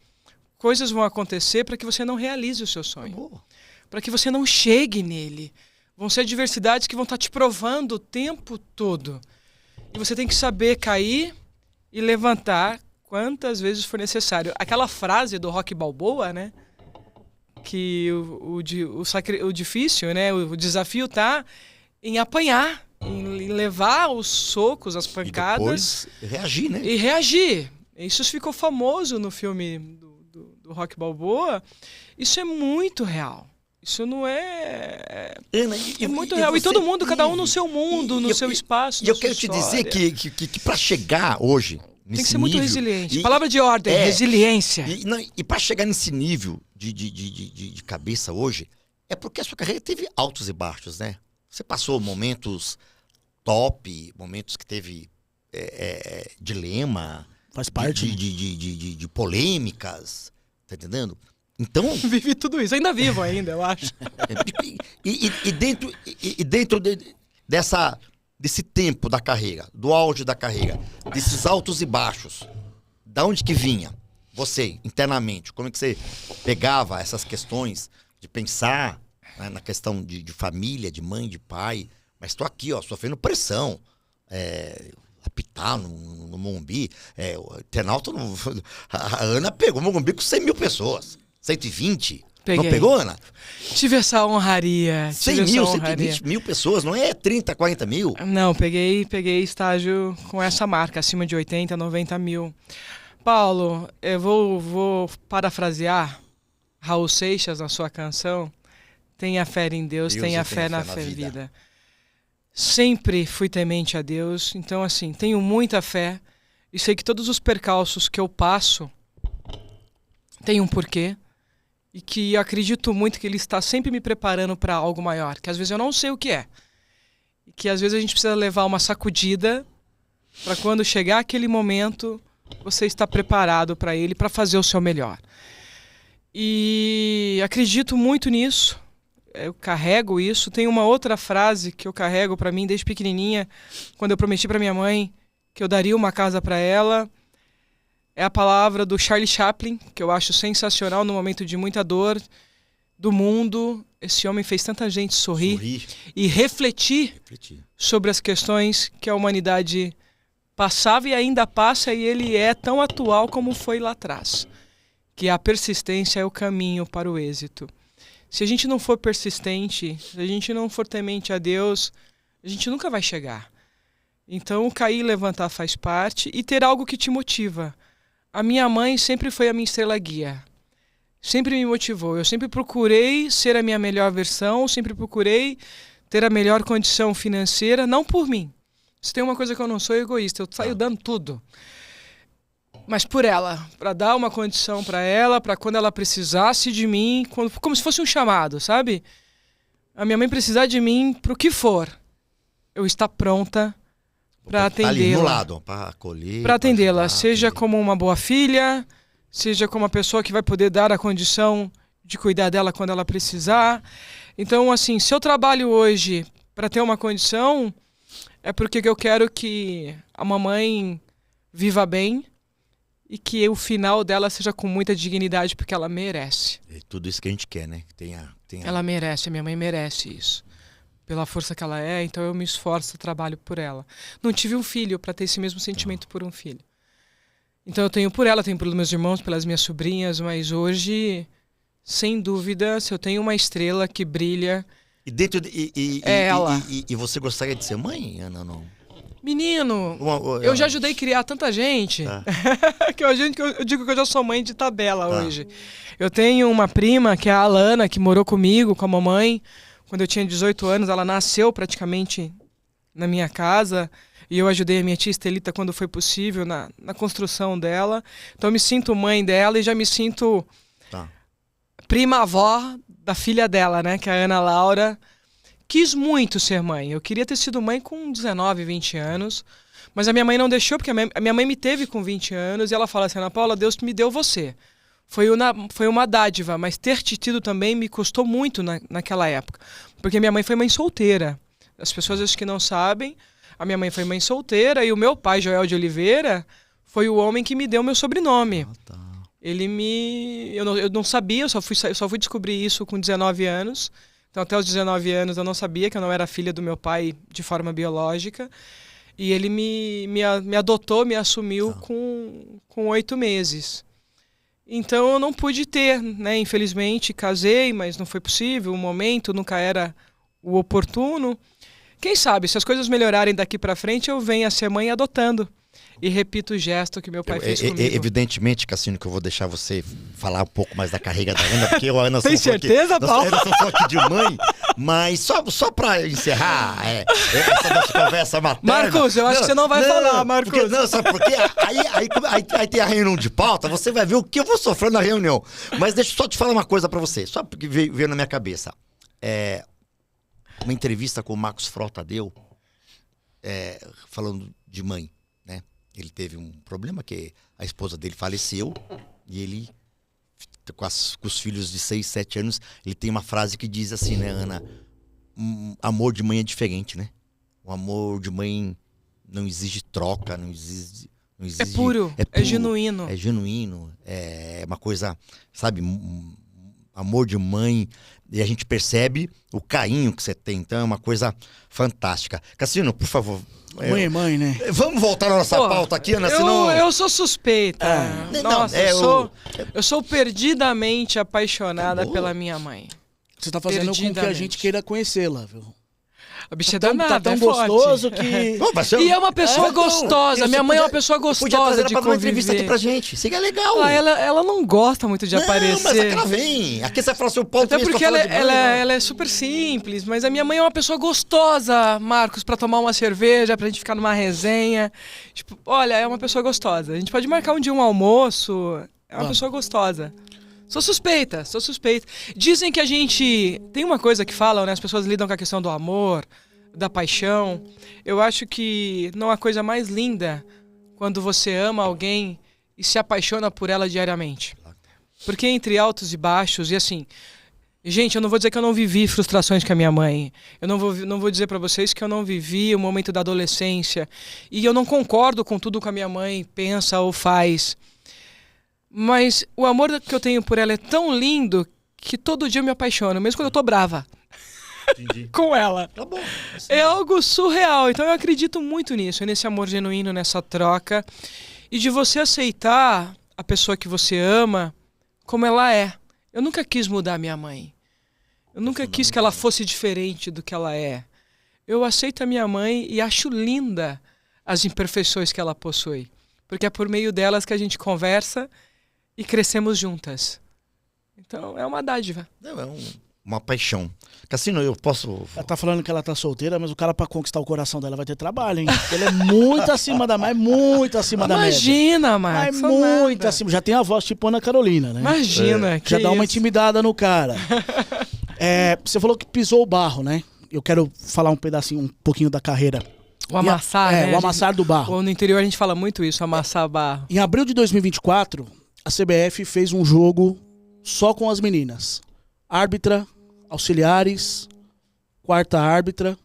coisas vão acontecer para que você não realize o seu sonho, para que você não chegue nele. Vão ser adversidades que vão estar te provando o tempo todo. E você tem que saber cair e levantar quantas vezes for necessário. Aquela frase do Rocky Balboa, né? Que o difícil, né? O desafio está em apanhar, em levar os socos, as pancadas. E depois reagir, né? E reagir. Isso ficou famoso no filme do Rocky Balboa. Isso é muito real. Isso não é... Ana, é muito real. E todo mundo, cada um no seu mundo, no seu espaço, E eu quero te dizer que para chegar hoje nesse tem que ser muito nível, resiliente. Palavra de ordem, resiliência. E para chegar nesse nível de cabeça hoje, é porque a sua carreira teve altos e baixos, né? Você passou momentos top, momentos que teve dilema. Faz parte. De polêmicas, tá entendendo? Então... Vivi tudo isso, ainda vivo ainda, eu acho. Dentro desse tempo da carreira, do auge da carreira, desses altos e baixos, da onde que vinha você, internamente? Como é que você pegava essas questões de pensar, né, na questão de família, de mãe, de pai? Mas estou aqui, ó, sofrendo pressão, apitar no Morumbi. O internauta, a Ana pegou o Morumbi com 100 mil pessoas. 120? Peguei. Não pegou, Ana? Tive essa honraria. 100 mil, 120 mil pessoas, não é 30, 40 mil? Não, peguei estágio com essa marca, acima de 80, 90 mil. Paulo, eu vou parafrasear Raul Seixas na sua canção. Tenha fé em Deus, tenha fé na vida. Sempre fui temente a Deus, então assim, tenho muita fé e sei que todos os percalços que eu passo têm um porquê. E que acredito muito que ele está sempre me preparando para algo maior, que às vezes eu não sei o que é. E que às vezes a gente precisa levar uma sacudida para quando chegar aquele momento, você está preparado para ele, para fazer o seu melhor. E acredito muito nisso, eu carrego isso. Tem uma outra frase que eu carrego para mim desde pequenininha, quando eu prometi para minha mãe que eu daria uma casa para ela. É a palavra do Charlie Chaplin, que eu acho sensacional no momento de muita dor do mundo. Esse homem fez tanta gente sorrir. E refletir sobre as questões que a humanidade passava e ainda passa, e ele é tão atual como foi lá atrás. Que a persistência é o caminho para o êxito. Se a gente não for persistente, se a gente não for temente a Deus, a gente nunca vai chegar. Então, cair e levantar faz parte, e ter algo que te motiva. A minha mãe sempre foi a minha estrela guia. Sempre me motivou. Eu sempre procurei ser a minha melhor versão, sempre procurei ter a melhor condição financeira, não por mim. Se tem uma coisa que eu não sou, egoísta. Eu saio dando tudo. Mas por ela, para dar uma condição para ela, para quando ela precisasse de mim, como se fosse um chamado, sabe? A minha mãe precisar de mim para o que for, eu estar pronta para atendê-la. Ali no lado, para acolher. Para atendê-la, seja como uma boa filha, seja como uma pessoa que vai poder dar a condição de cuidar dela quando ela precisar. Então, assim, se eu trabalho hoje para ter uma condição, é porque eu quero que a mamãe viva bem e que o final dela seja com muita dignidade, porque ela merece. É tudo isso que a gente quer, né? Ela merece, a minha mãe merece isso. Pela força que ela é, então eu me esforço, trabalho por ela. Não tive um filho para ter esse mesmo sentimento por um filho. Então eu tenho por ela, tenho pelos meus irmãos, pelas minhas sobrinhas, mas hoje, sem dúvida, se eu tenho uma estrela que brilha, é ela. E você gostaria de ser mãe, Ana, não? Menino, eu já ajudei a criar tanta gente, que eu digo que eu já sou mãe de tabela hoje. Eu tenho uma prima, que é a Alana, que morou comigo, com a mamãe. Quando eu tinha 18 anos, ela nasceu praticamente na minha casa. E eu ajudei a minha tia Estelita quando foi possível na construção dela. Então eu me sinto mãe dela e já me sinto prima-avó da filha dela, né? Que é a Ana Laura. Quis muito ser mãe. Eu queria ter sido mãe com 19, 20 anos. Mas a minha mãe não deixou, porque a minha mãe me teve com 20 anos. E ela fala assim, Ana Paula, Deus me deu você. Foi uma dádiva, mas ter te tido também me custou muito naquela época. Porque minha mãe foi mãe solteira. As pessoas acho que não sabem. A minha mãe foi mãe solteira e o meu pai, Joel de Oliveira, foi o homem que me deu meu sobrenome. Eu não sabia, eu só fui descobrir isso com 19 anos. Então até os 19 anos eu não sabia que eu não era filha do meu pai de forma biológica. E ele me adotou, me assumiu com 8 meses. Então eu não pude ter, né? Infelizmente casei, mas não foi possível. O momento nunca era o oportuno. Quem sabe, se as coisas melhorarem daqui pra frente, eu venho a ser mãe adotando. E repito o gesto que meu pai fez comigo. Evidentemente, Cassino, que eu vou deixar você falar um pouco mais da carreira da Ana, porque a Ana tem certeza, Paulo? Nós só aqui de mãe, mas só pra encerrar essa nossa conversa materna... Marcos, eu acho que você não vai falar, Marcos. Porque, sabe por quê? Aí tem a reunião de pauta, você vai ver o que eu vou sofrer na reunião. Mas deixa eu só te falar uma coisa pra você, só porque veio na minha cabeça. Uma entrevista com o Marcos Frota deu, falando de mãe, né? Ele teve um problema que a esposa dele faleceu e ele, com os filhos de 6, 7 anos, ele tem uma frase que diz assim, né, Ana? Amor de mãe é diferente, né? O amor de mãe não exige troca, não exige... É puro, é genuíno. É genuíno, é uma coisa, sabe, amor de mãe, e a gente percebe o carinho que você tem, então é uma coisa fantástica. Cassino, por favor. Mãe é mãe, né? Vamos voltar na nossa pauta aqui, Ana, senão... Eu sou suspeita. Nossa, eu sou perdidamente apaixonada pela minha mãe. Você tá fazendo com que a gente queira conhecê-la, viu? A bicha danada, tá tão gostoso que... E é uma pessoa gostosa. Minha mãe é uma pessoa gostosa de conviver. Uma entrevista aqui pra gente. Isso é legal. Ela não gosta muito de aparecer. Mas aqui ela vem. Aqui você fala assim, o Paulo... Até porque ela é super simples. Mas a minha mãe é uma pessoa gostosa, Marcos, pra tomar uma cerveja, pra gente ficar numa resenha. Tipo, olha, é uma pessoa gostosa. A gente pode marcar um dia um almoço. É uma pessoa gostosa. Sou suspeita. Dizem que a gente... Tem uma coisa que falam, né? As pessoas lidam com a questão do amor, da paixão. Eu acho que não há coisa mais linda quando você ama alguém e se apaixona por ela diariamente. Porque entre altos e baixos, e assim... Gente, eu não vou dizer que eu não vivi frustrações com a minha mãe. Eu não vou dizer pra vocês que eu não vivi o momento da adolescência. E eu não concordo com tudo que a minha mãe pensa ou faz. Mas o amor que eu tenho por ela é tão lindo que todo dia eu me apaixono, mesmo quando eu tô brava. Entendi. Com ela. Tá bom. É algo surreal. Então eu acredito muito nisso, nesse amor genuíno, nessa troca. E de você aceitar a pessoa que você ama como ela é. Eu nunca quis mudar minha mãe. Eu nunca quis que ela fosse diferente do que ela é. Eu aceito a minha mãe e acho linda as imperfeições que ela possui. Porque é por meio delas que a gente conversa e crescemos juntas. Então, é uma dádiva. Uma paixão. Cassino, eu posso... Ela tá falando que ela tá solteira, mas o cara pra conquistar o coração dela vai ter trabalho, hein? Ele é muito acima da média, muito acima da média. Imagina, Marcos. Mas muito acima. Já tem a voz tipo Ana Carolina, né? Imagina. Já dá uma intimidada no cara. Você falou que pisou o barro, né? Eu quero falar um pouquinho da carreira. O amassar, né? O amassar do barro. No interior a gente fala muito isso, amassar barro. Em abril de 2024, a CBF fez um jogo só com as meninas. Árbitra, auxiliares, quarta árbitra.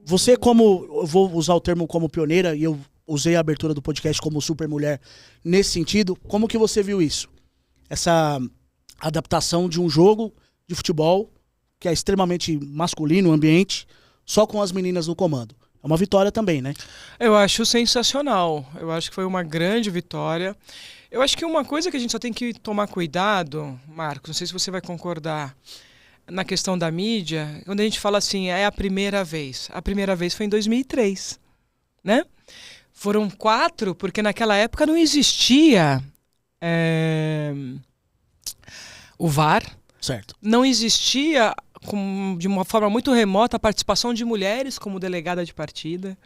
Você eu vou usar o termo como pioneira, e eu usei a abertura do podcast como super mulher nesse sentido. Como que você viu isso? Essa adaptação de um jogo de futebol, que é extremamente masculino o ambiente, só com as meninas no comando. É uma vitória também, né? Eu acho sensacional. Eu acho que foi uma grande vitória. Eu acho que uma coisa que a gente só tem que tomar cuidado, Marcos, não sei se você vai concordar, na questão da mídia, quando a gente fala assim, é a primeira vez. A primeira vez foi em 2003, né? Foram 4, porque naquela época não existia o VAR. Certo. Não existia de uma forma muito remota a participação de mulheres como delegada de partida.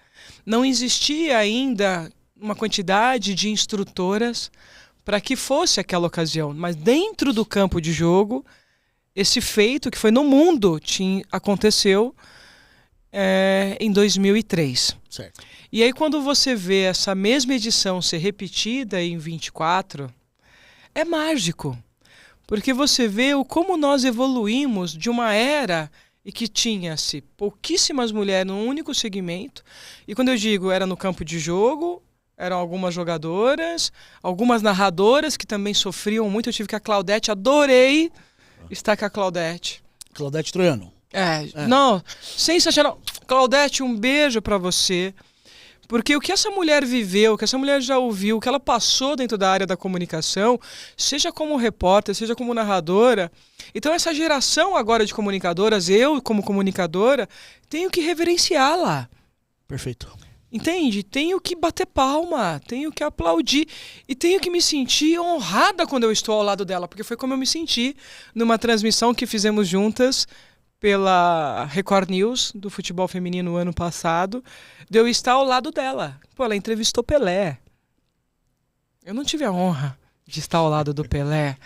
Não existia ainda uma quantidade de instrutoras para que fosse aquela ocasião. Mas dentro do campo de jogo, esse feito que foi no mundo aconteceu em 2003. Certo. E aí quando você vê essa mesma edição ser repetida em 24, é mágico. Porque você vê como nós evoluímos de uma era e que tinha-se pouquíssimas mulheres num único segmento. E quando eu digo era no campo de jogo, eram algumas jogadoras, algumas narradoras que também sofriam muito. Eu tive com a Claudete, adorei estar com a Claudete. Claudete Troiano. Não, sensacional. Claudete, um beijo pra você. Porque o que essa mulher viveu, o que essa mulher já ouviu, o que ela passou dentro da área da comunicação, seja como repórter, seja como narradora. Então essa geração agora de comunicadoras, eu como comunicadora, tenho que reverenciá-la. Perfeito. Entende? Tenho que bater palma, tenho que aplaudir e tenho que me sentir honrada quando eu estou ao lado dela, porque foi como eu me senti numa transmissão que fizemos juntas pela Record News do futebol feminino ano passado, de eu estar ao lado dela. Pô, ela entrevistou Pelé. Eu não tive a honra de estar ao lado do Pelé.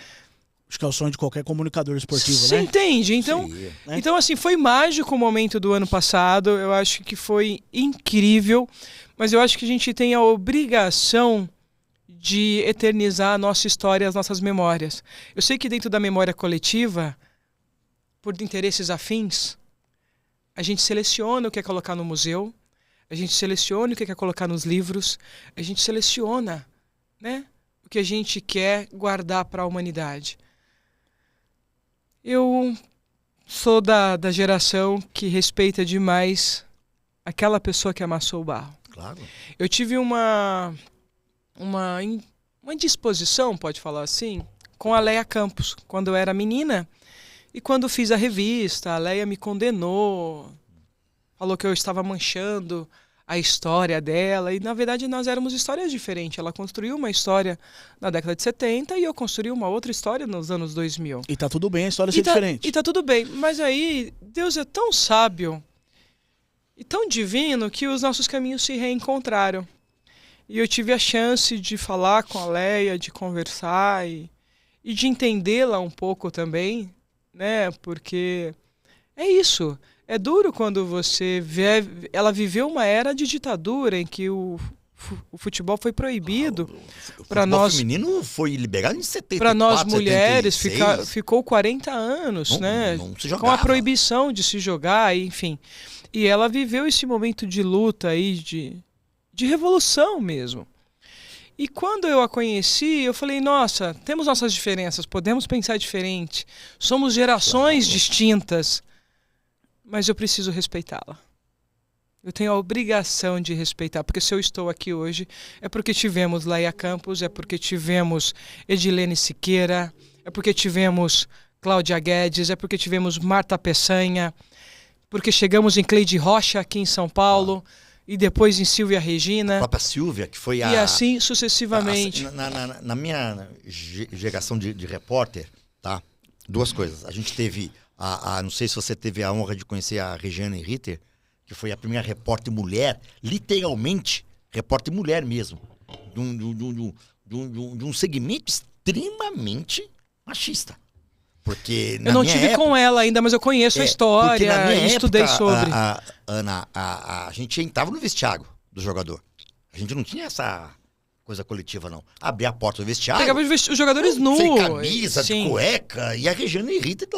Acho que é o sonho de qualquer comunicador esportivo, Você né? entende? Então, Sim, então, assim, foi mágico o momento do ano passado. Eu acho que foi incrível. Mas eu acho que a gente tem a obrigação de eternizar a nossa história, as nossas memórias. Eu sei que dentro da memória coletiva, por interesses afins, a gente seleciona o que é colocar no museu, a gente seleciona o que é colocar nos livros, a gente seleciona, né, o que a gente quer guardar para a humanidade. Eu sou da geração que respeita demais aquela pessoa que amassou o barro. Claro. Eu tive uma indisposição, pode falar assim, com a Leia Campos, quando eu era menina. E quando fiz a revista, a Leia me condenou, falou que eu estava manchando a história dela. E, na verdade, nós éramos histórias diferentes. Ela construiu uma história na década de 70 e eu construí uma outra história nos anos 2000. E tá tudo bem a história ser diferente. E tá tudo bem. Mas aí, Deus é tão sábio e tão divino que os nossos caminhos se reencontraram. E eu tive a chance de falar com a Leia, de conversar e de entendê-la um pouco também, né? Porque é isso. É duro quando você vê... Ela viveu uma era de ditadura em que o futebol foi proibido. Para nós, o feminino foi liberado em 74, para nós mulheres 76. ficou 40 anos, né? Não se jogava. Com a proibição de se jogar, enfim. E ela viveu esse momento de luta aí, de revolução mesmo. E quando eu a conheci, eu falei, nossa, temos nossas diferenças, podemos pensar diferente, somos gerações distintas, mas eu preciso respeitá-la. Eu tenho a obrigação de respeitar, porque se eu estou aqui hoje, é porque tivemos Leia Campos, é porque tivemos Edilene Siqueira, é porque tivemos Cláudia Guedes, é porque tivemos Marta Peçanha, porque chegamos em Cleide Rocha aqui em São Paulo, e depois em Silvia Regina. A própria Silvia, que foi a... E assim sucessivamente. Na minha geração de repórter, tá? Duas coisas. A gente teve, não sei se você teve a honra de conhecer a Regiane Ritter, que foi a primeira repórter mulher, literalmente, repórter mulher mesmo, de um segmento extremamente machista. Porque eu não tive com ela ainda, mas eu conheço a história e estudei sobre. Ana, a gente entrava no vestiário do jogador. A gente não tinha essa coisa coletiva, não. Abria a porta do vestiário. Pegava os jogadores nus. Sem camisa, de cueca, e a Regiane Ritter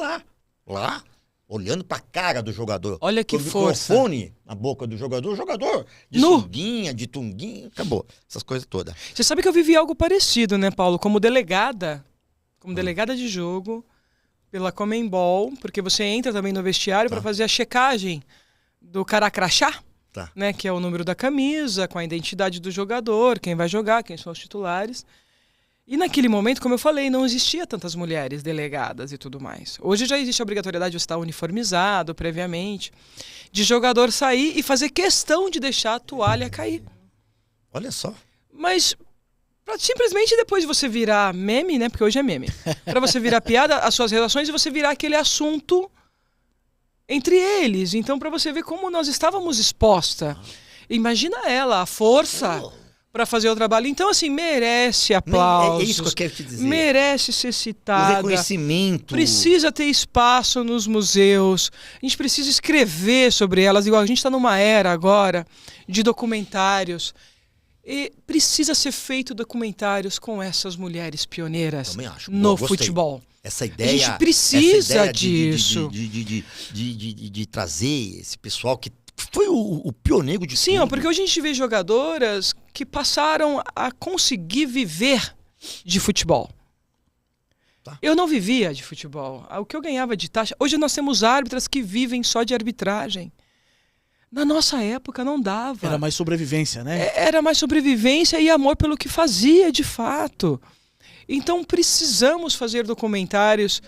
lá, olhando pra cara do jogador. Olha que força. Com o microfone na boca do jogador, o jogador de sunguinha, de tunguinha, acabou. Essas coisas todas. Você sabe que eu vivi algo parecido, né, Paulo? Como delegada de jogo, pela Comembol, porque você entra também no vestiário para fazer a checagem do cara crachá, né, que é o número da camisa, com a identidade do jogador, quem vai jogar, quem são os titulares. E naquele momento, como eu falei, não existia tantas mulheres delegadas e tudo mais. Hoje já existe a obrigatoriedade de estar uniformizado previamente, de jogador sair e fazer questão de deixar a toalha cair. Olha só. Mas simplesmente depois de você virar meme, né? Porque hoje é meme. Para você virar piada, as suas relações, e você virar aquele assunto entre eles. Então, para você ver como nós estávamos expostas. Imagina ela, a força para fazer o trabalho. Então, assim, merece aplausos. É isso que eu quero te dizer. Merece ser citada. O reconhecimento. Precisa ter espaço nos museus. A gente precisa escrever sobre elas. Igual a gente está numa era agora de documentários. E precisa ser feito documentários com essas mulheres pioneiras no futebol. Essa ideia, a gente precisa disso. De trazer esse pessoal que foi o pioneiro de Sim, tudo. porque hoje a gente vê jogadoras que passaram a conseguir viver de futebol. Tá. Eu não vivia de futebol. O que eu ganhava de taxa... Hoje nós temos árbitras que vivem só de arbitragem. Na nossa época não dava. Era mais sobrevivência, né? Era mais sobrevivência e amor pelo que fazia, de fato. Então precisamos fazer documentários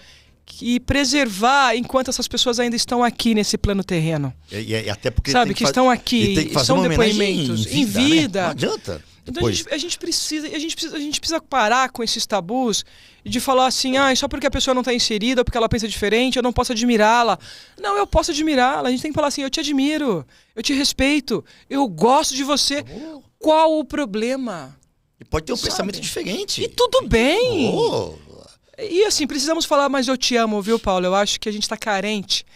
e preservar enquanto essas pessoas ainda estão aqui nesse plano terreno. E até porque sabe, que estão aqui, são depoimentos em vida. Né? Não adianta. Então a gente precisa parar com esses tabus de falar assim, só porque a pessoa não está inserida, ou porque ela pensa diferente, eu não posso admirá-la. Não, eu posso admirá-la. A gente tem que falar assim, eu te admiro, eu te respeito, eu gosto de você. Qual o problema? E pode ter um pensamento diferente. E tudo bem. E assim, precisamos falar, mas eu te amo, viu, Paulo? Eu acho que a gente está carente.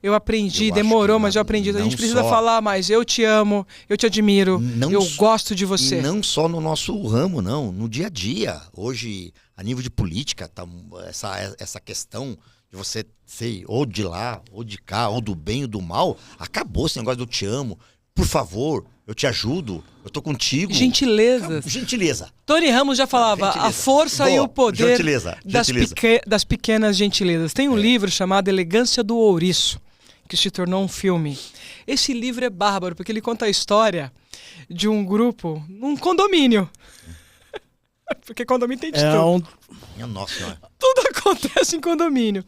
Eu aprendi, demorou, mas eu aprendi. A gente precisa falar mais. Eu te amo, eu te admiro, eu gosto de você. E não só no nosso ramo, não. No dia a dia. Hoje, a nível de política, tá essa questão de você ser ou de lá, ou de cá, ou do bem ou do mal, acabou esse negócio do eu te amo. Por favor, eu te ajudo, eu tô contigo. Gentilezas. Gentileza. Tony Ramos já falava a força e o poder das pequenas gentilezas. Tem um livro chamado Elegância do Ouriço, que se tornou um filme. Esse livro é bárbaro, porque ele conta a história de um grupo num condomínio. Porque condomínio tem de tudo. Nossa Senhora. Tudo acontece em condomínio.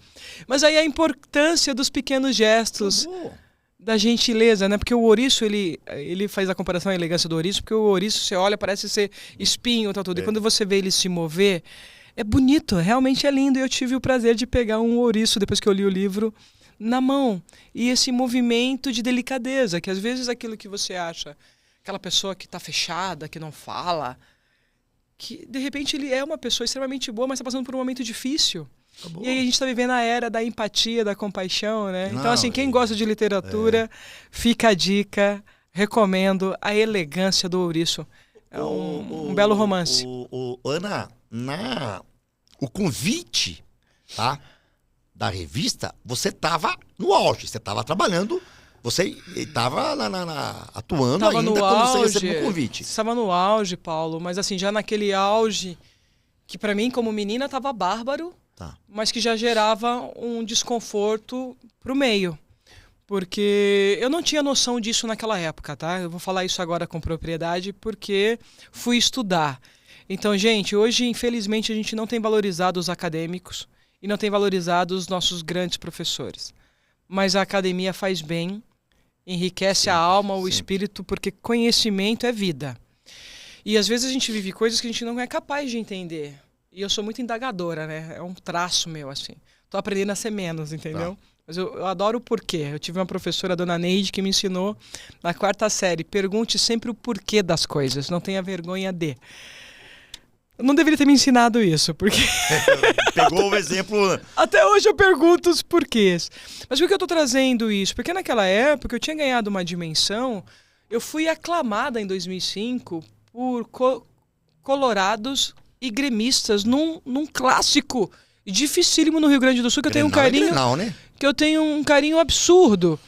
Mas aí a importância dos pequenos gestos, da gentileza, né? Porque o ouriço, ele faz a comparação à elegância do ouriço, porque o ouriço, você olha, parece ser espinho, tal, tudo. E quando você vê ele se mover, é bonito, realmente é lindo. E eu tive o prazer de pegar um ouriço, depois que eu li o livro, na mão. E esse movimento de delicadeza, que às vezes aquilo que você acha, aquela pessoa que está fechada, que não fala, que de repente ele é uma pessoa extremamente boa, mas está passando por um momento difícil. Acabou. E aí a gente está vivendo a era da empatia, da compaixão, né? Então, assim, quem gosta de literatura, fica a dica, recomendo A Elegância do Ouriço. É um belo romance. Ana, o convite, tá, da revista, você estava no auge, você estava trabalhando, você estava atuando tava ainda no quando auge, você recebeu o convite. Estava no auge, Paulo, mas assim, já naquele auge que para mim, como menina, estava bárbaro, mas que já gerava um desconforto pro meio. Porque eu não tinha noção disso naquela época, tá? Eu vou falar isso agora com propriedade porque fui estudar. Então, gente, hoje, infelizmente, a gente não tem valorizado os acadêmicos e não tem valorizado os nossos grandes professores. Mas a academia faz bem, enriquece a alma, o espírito, porque conhecimento é vida. E às vezes a gente vive coisas que a gente não é capaz de entender. E eu sou muito indagadora, né? É um traço meu, assim. Tô aprendendo a ser menos, entendeu? Mas eu adoro o porquê. Eu tive uma professora, a dona Neide, que me ensinou na 4ª série. Pergunte sempre o porquê das coisas. Não tenha vergonha de. Eu não deveria ter me ensinado isso, porque... Pegou o exemplo... Até hoje eu pergunto os porquês. Mas por que eu tô trazendo isso? Porque naquela época eu tinha ganhado uma dimensão. Eu fui aclamada em 2005 por colorados e gremistas num clássico dificílimo no Rio Grande do Sul, que eu tenho um carinho... Grenal, né? Que eu tenho um carinho absurdo.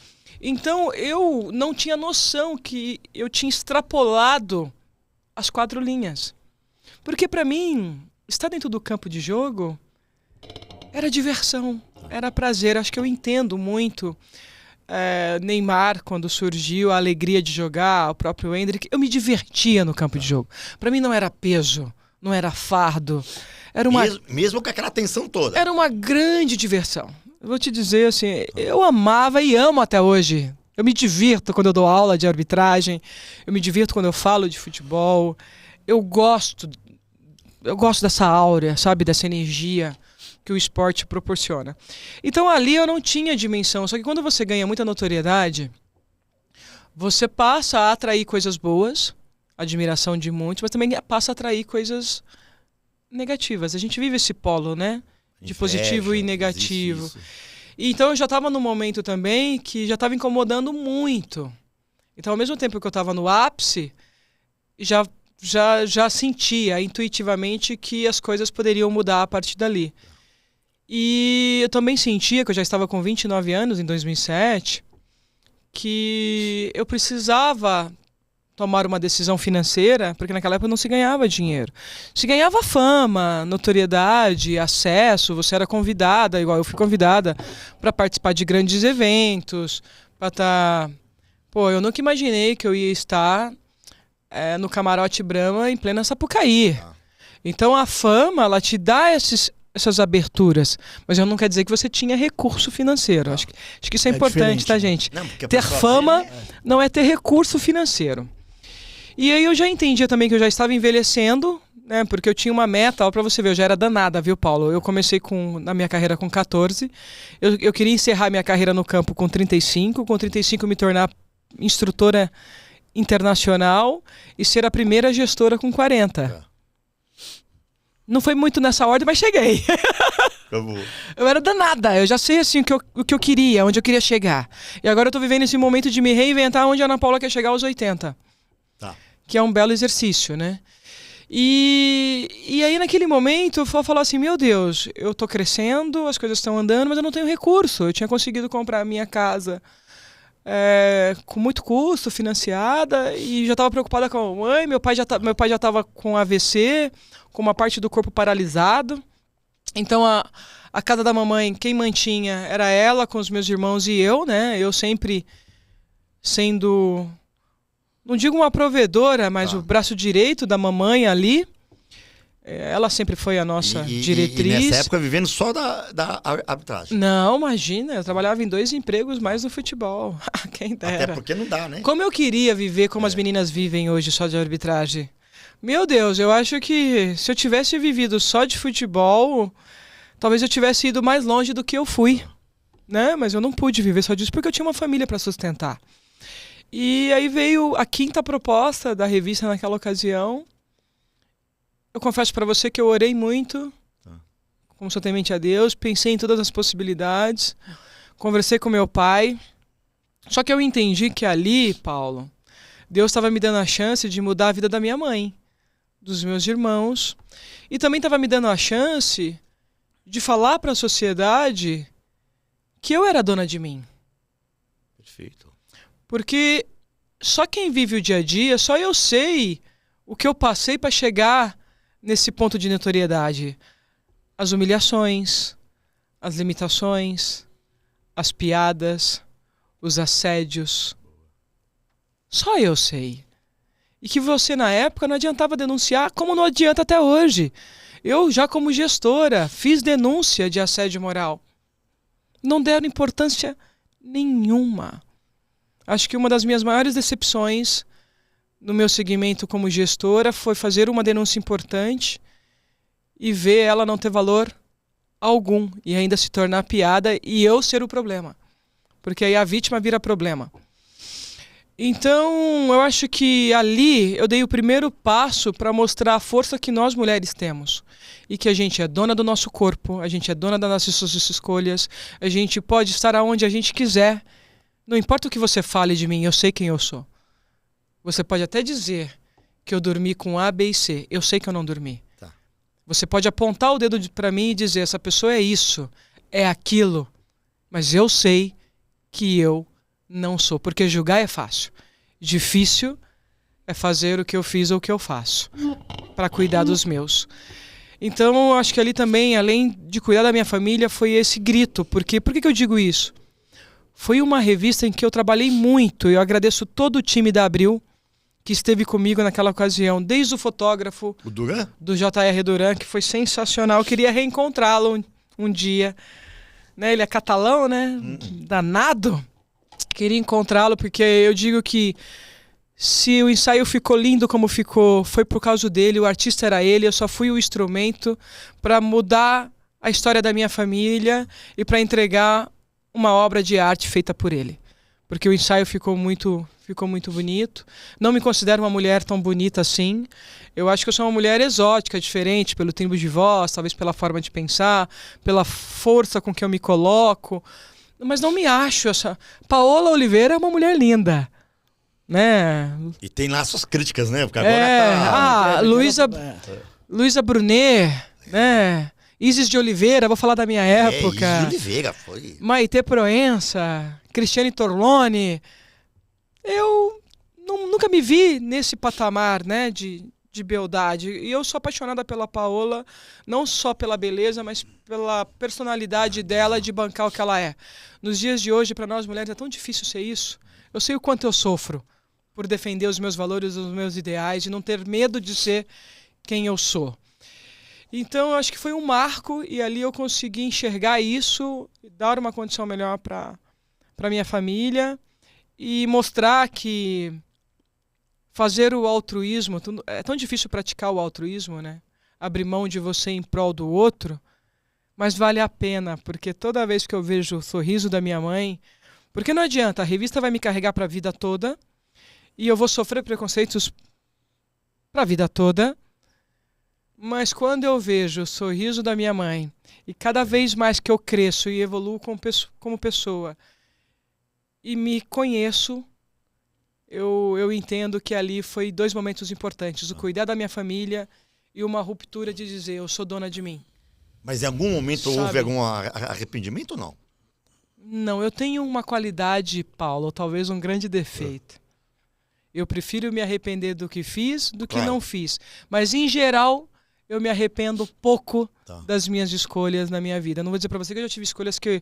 Então, eu não tinha noção que eu tinha extrapolado as 4 linhas. Porque, para mim, estar dentro do campo de jogo era diversão, era prazer. Acho que eu entendo muito Neymar, quando surgiu, a alegria de jogar, o próprio Endrick. Eu me divertia no campo de jogo. Para mim não era peso, não era fardo. Era uma... mesmo com aquela tensão toda. Era uma grande diversão. Eu vou te dizer assim, eu amava e amo até hoje. Eu me divirto quando eu dou aula de arbitragem, eu me divirto quando eu falo de futebol. Eu gosto dessa áurea, sabe, dessa energia. que o esporte proporciona. Então ali eu não tinha dimensão, só que quando você ganha muita notoriedade, você passa a atrair coisas boas, admiração de muitos, mas também passa a atrair coisas negativas. A gente vive esse polo, né? De positivo e negativo. Então eu já estava num momento também que já estava incomodando muito. Então ao mesmo tempo que eu estava no ápice, já sentia intuitivamente que as coisas poderiam mudar a partir dali. E eu também sentia, que eu já estava com 29 anos em 2007, que eu precisava tomar uma decisão financeira, porque naquela época não se ganhava dinheiro. Se ganhava fama, notoriedade, acesso, você era convidada, igual eu fui convidada, para participar de grandes eventos, para estar... Pô, eu nunca imaginei que eu ia estar no Camarote Brahma em plena Sapucaí. Então a fama, ela te dá essas aberturas, mas não quer dizer que você tinha recurso financeiro. Acho que isso é importante, tá, gente? Não, ter fama não é ter recurso financeiro. E aí eu já entendia também que eu já estava envelhecendo, né? Porque eu tinha uma meta, ó, pra você ver, eu já era danada, viu, Paulo? Eu comecei na minha carreira com 14, eu queria encerrar minha carreira no campo com 35, com 35 me tornar instrutora internacional e ser a primeira gestora com 40. Não foi muito nessa ordem, mas cheguei. Eu era danada, eu já sei assim o que eu queria, onde eu queria chegar. E agora eu tô vivendo esse momento de me reinventar onde a Ana Paula quer chegar aos 80. Tá. Que é um belo exercício, né? E aí naquele momento eu vou falar assim, meu Deus, eu tô crescendo, as coisas estão andando, mas eu não tenho recurso. Eu tinha conseguido comprar a minha casa com muito custo, financiada, e já estava preocupada com a mãe. Meu pai já estava com AVC, com uma parte do corpo paralisado. Então a casa da mamãe, quem mantinha era ela, com os meus irmãos e eu, né? Eu sempre sendo, não digo uma provedora, mas o braço direito da mamãe ali. Ela sempre foi a nossa diretriz. E nessa época vivendo só da arbitragem? Não, imagina, eu trabalhava em 2 empregos mais no futebol. Quem dera. Até porque não dá, né? Como eu queria viver como as meninas vivem hoje só de arbitragem. Meu Deus, eu acho que se eu tivesse vivido só de futebol, talvez eu tivesse ido mais longe do que eu fui. Né? Mas eu não pude viver só disso porque eu tinha uma família para sustentar. E aí veio a 5ª proposta da revista naquela ocasião. Eu confesso para você que eu orei muito, como sou temente a Deus, pensei em todas as possibilidades, conversei com meu pai. Só que eu entendi que ali, Paulo, Deus estava me dando a chance de mudar a vida da minha mãe, dos meus irmãos, e também estava me dando a chance de falar para a sociedade que eu era dona de mim. Perfeito. Porque só quem vive o dia a dia, só eu sei o que eu passei para chegar nesse ponto de notoriedade. As humilhações, as limitações, as piadas, os assédios. Só eu sei. E que você, na época, não adiantava denunciar, como não adianta até hoje. Eu, já como gestora, fiz denúncia de assédio moral. Não deram importância nenhuma. Acho que uma das minhas maiores decepções no meu segmento como gestora foi fazer uma denúncia importante e ver ela não ter valor algum e ainda se tornar piada e eu ser o problema. Porque aí a vítima vira problema. Então, eu acho que ali eu dei o primeiro passo para mostrar a força que nós mulheres temos. E que a gente é dona do nosso corpo, a gente é dona das nossas escolhas, a gente pode estar aonde a gente quiser. Não importa o que você fale de mim, eu sei quem eu sou. Você pode até dizer que eu dormi com A, B e C. Eu sei que eu não dormi. Tá. Você pode apontar o dedo para mim e dizer, essa pessoa é isso, é aquilo. Mas eu sei que eu não sou. Porque julgar é fácil. Difícil é fazer o que eu fiz ou o que eu faço. Para cuidar dos meus. Então, acho que ali também, além de cuidar da minha família, foi esse grito. Por que eu digo isso? Foi uma revista em que eu trabalhei muito. Eu agradeço todo o time da Abril que esteve comigo naquela ocasião, desde o fotógrafo, o Duran? Do J.R. Duran, que foi sensacional. Eu queria reencontrá-lo um dia. Né? Ele é catalão, né? Danado. Queria encontrá-lo porque eu digo que se o ensaio ficou lindo como ficou, foi por causa dele, o artista era ele, eu só fui o instrumento para mudar a história da minha família e para entregar uma obra de arte feita por ele. Porque o ensaio ficou muito bonito. Não me considero uma mulher tão bonita assim. Eu acho que eu sou uma mulher exótica, diferente, pelo timbre de voz, talvez pela forma de pensar, pela força com que eu me coloco. Mas não me acho essa... Paola Oliveira é uma mulher linda, né? E tem lá suas críticas, né? Porque agora Luísa Brunet, né? Isis de Oliveira, vou falar da minha época. Isis de Oliveira, foi. Maitê Proença, Cristiane Torlone. Eu nunca me vi nesse patamar, né, de beldade. E eu sou apaixonada pela Paola, não só pela beleza, mas pela personalidade dela de bancar o que ela é. Nos dias de hoje, para nós mulheres, é tão difícil ser isso. Eu sei o quanto eu sofro por defender os meus valores, os meus ideais, e não ter medo de ser quem eu sou. Então, eu acho que foi um marco, e ali eu consegui enxergar isso, dar uma condição melhor para minha família, e mostrar que fazer o altruísmo, é tão difícil praticar o altruísmo, né? Abrir mão de você em prol do outro, mas vale a pena, porque toda vez que eu vejo o sorriso da minha mãe, porque não adianta, a revista vai me carregar para a vida toda, e eu vou sofrer preconceitos para a vida toda, mas quando eu vejo o sorriso da minha mãe, e cada vez mais que eu cresço e evoluo como pessoa, e me conheço, eu entendo que ali foi 2 momentos importantes. O cuidar da minha família e uma ruptura de dizer, eu sou dona de mim. Mas em algum momento houve algum arrependimento ou não? Não, eu tenho uma qualidade, Paulo, ou talvez um grande defeito. Eu prefiro me arrepender do que fiz do que não fiz. Mas, em geral, eu me arrependo pouco das minhas escolhas na minha vida. Não vou dizer para você que eu já tive escolhas que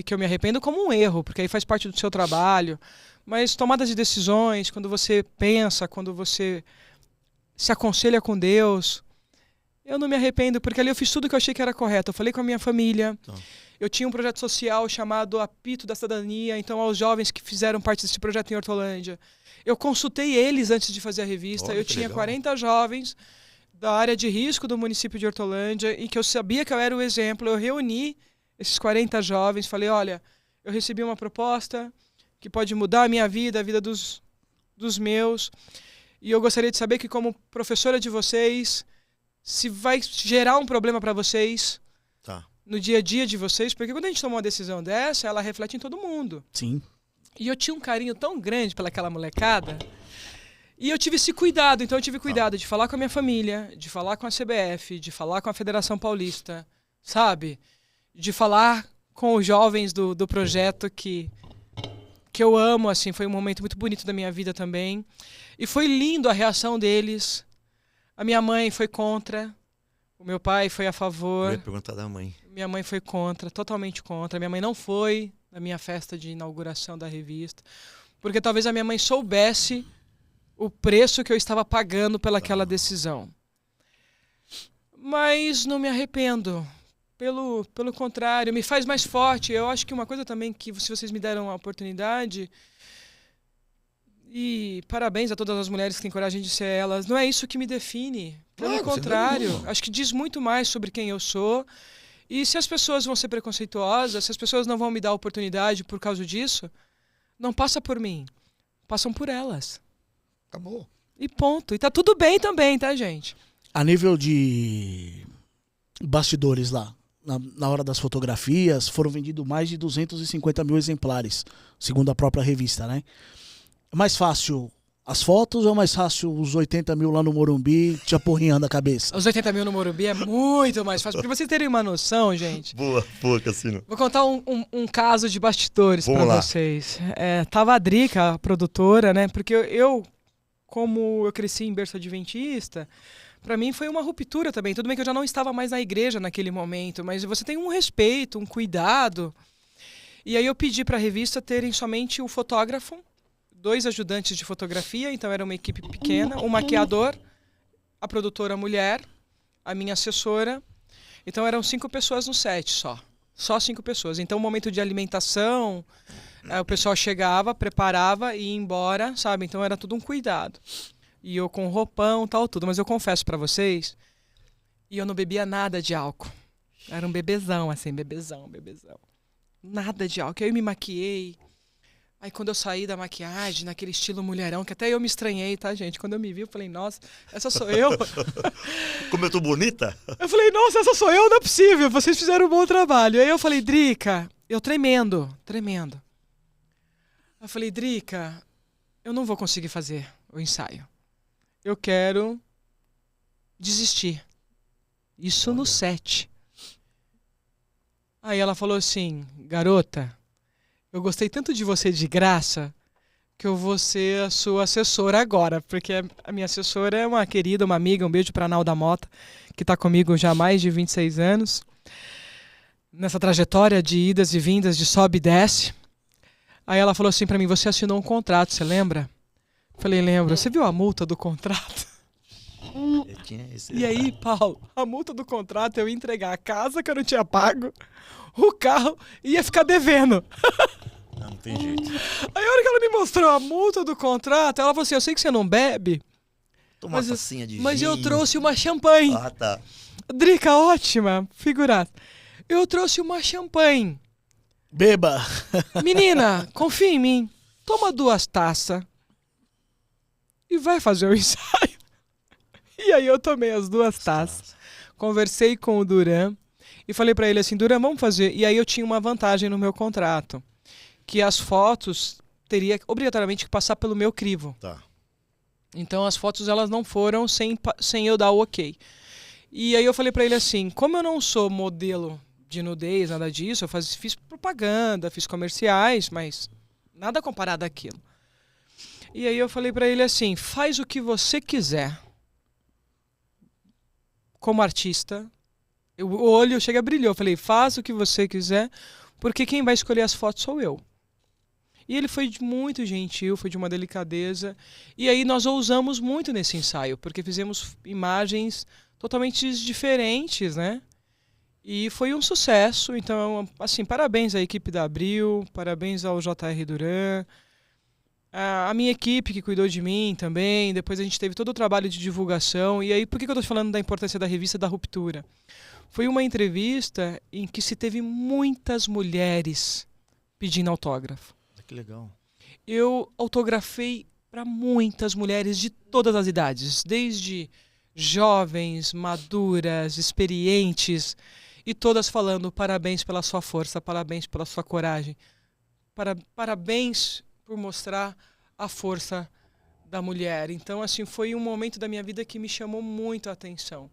eu me arrependo como um erro, porque aí faz parte do seu trabalho. Mas tomadas de decisões, quando você pensa, quando você se aconselha com Deus, eu não me arrependo, porque ali eu fiz tudo que eu achei que era correto. Eu falei com a minha família. Eu tinha um projeto social chamado Apito da Cidadania, então aos jovens que fizeram parte desse projeto em Hortolândia. Eu consultei eles antes de fazer a revista. Eu tinha 40 jovens da área de risco do município de Hortolândia, em que eu sabia que eu era o exemplo. Eu reuni esses 40 jovens, falei, olha, eu recebi uma proposta que pode mudar a minha vida, a vida dos meus, e eu gostaria de saber que, como professora de vocês, se vai gerar um problema para vocês no dia a dia de vocês, porque quando a gente toma uma decisão dessa, ela reflete em todo mundo. Sim. E eu tinha um carinho tão grande pelaquela molecada, e eu tive esse cuidado. Então eu tive cuidado de falar com a minha família, de falar com a CBF, de falar com a Federação Paulista, sabe? De falar com os jovens do projeto que eu amo, assim, foi um momento muito bonito da minha vida também. E foi lindo a reação deles. A minha mãe foi contra, o meu pai foi a favor. Eu ia perguntar da mãe. Minha mãe foi contra, totalmente contra. Minha mãe não foi na minha festa de inauguração da revista, porque talvez a minha mãe soubesse o preço que eu estava pagando pelaquela decisão. Mas não me arrependo. Pelo contrário, me faz mais forte. Eu acho que uma coisa também que, se vocês me deram a oportunidade, e parabéns a todas as mulheres que têm coragem de ser elas, não é isso que me define. Pelo contrário, acho que diz muito mais sobre quem eu sou. E se as pessoas vão ser preconceituosas, se as pessoas não vão me dar oportunidade por causa disso, não passa por mim, passam por elas. Acabou. E ponto. E tá tudo bem também, tá, gente? A nível de bastidores lá, na hora das fotografias, foram vendidos mais de 250 mil exemplares, segundo a própria revista, né? É mais fácil as fotos ou é mais fácil os 80 mil lá no Morumbi te apurrinhando a cabeça? Os 80 mil no Morumbi é muito mais fácil. Pra vocês terem uma noção, gente. Boa, Cassino. Vou contar um caso de bastidores Vamos pra lá. vocês. Tava a Drica, a produtora, né? Porque eu, como eu cresci em berço adventista, pra mim foi uma ruptura também. Tudo bem que eu já não estava mais na igreja naquele momento, mas você tem um respeito, um cuidado. E aí eu pedi pra revista terem somente o fotógrafo, 2 ajudantes de fotografia, então era uma equipe pequena, um maquiador, a produtora mulher, a minha assessora. Então eram 5 pessoas no set só 5 pessoas. Então o momento de alimentação, o pessoal chegava, preparava e ia embora, sabe? Então era tudo um cuidado. E eu com roupão, tal, tudo. Mas eu confesso pra vocês, e eu não bebia nada de álcool. Era um bebezão, assim, bebezão. Nada de álcool. Aí eu me maquiei. Aí quando eu saí da maquiagem, naquele estilo mulherão, que até eu me estranhei, tá, gente? Quando eu me vi, eu falei, nossa, essa sou eu. Como eu tô bonita? Eu falei, nossa, essa sou eu, não é possível, vocês fizeram um bom trabalho. Aí eu falei, Drica, eu tremendo. Eu falei, Drica, eu não vou conseguir fazer o ensaio. Eu quero desistir. Isso no set. Aí ela falou assim, garota, eu gostei tanto de você de graça que eu vou ser a sua assessora agora, porque a minha assessora é uma querida, uma amiga, um beijo pra Nalda Mota, que está comigo já há mais de 26 anos, nessa trajetória de idas e vindas, de sobe e desce. Aí ela falou assim pra mim, você assinou um contrato, você lembra? Eu falei, lembro. Você viu a multa do contrato? E aí, Paulo, a multa do contrato eu ia entregar a casa que eu não tinha pago, o carro e ia ficar devendo. Não tem jeito. Aí a hora que ela me mostrou a multa do contrato, ela falou assim, eu sei que você não bebe, Toma uma tacinha de mas vinho. eu trouxe uma champanhe. Ah, tá. Drica, ótima, figurado. Eu trouxe uma champanhe. Beba. Menina, confia em mim. Toma 2 taças e vai fazer o ensaio. E aí eu tomei as 2 taças, conversei com o Duran e falei pra ele assim, Duran, vamos fazer. E aí eu tinha uma vantagem no meu contrato, que as fotos teria obrigatoriamente que passar pelo meu crivo. Tá. Então as fotos elas não foram sem eu dar o ok. E aí eu falei pra ele assim, como eu não sou modelo de nudez, nada disso, eu fiz propaganda, fiz comerciais, mas nada comparado àquilo. E aí eu falei pra ele assim, faz o que você quiser. Como artista, o olho chega a brilhar. Eu falei, faça o que você quiser, porque quem vai escolher as fotos sou eu. E ele foi muito gentil, foi de uma delicadeza. E aí nós ousamos muito nesse ensaio, porque fizemos imagens totalmente diferentes, né? E foi um sucesso. Então, assim, parabéns à equipe da Abril, parabéns ao J.R. Duran, a minha equipe que cuidou de mim também. Depois a gente teve todo o trabalho de divulgação. E aí, por que eu estou falando da importância da revista da Ruptura? Foi uma entrevista em que se teve muitas mulheres pedindo autógrafo. Que legal. Eu autografei para muitas mulheres de todas as idades, desde jovens, maduras, experientes, e todas falando parabéns pela sua força, parabéns pela sua coragem, parabéns por mostrar a força da mulher. Então, assim, foi um momento da minha vida que me chamou muito a atenção.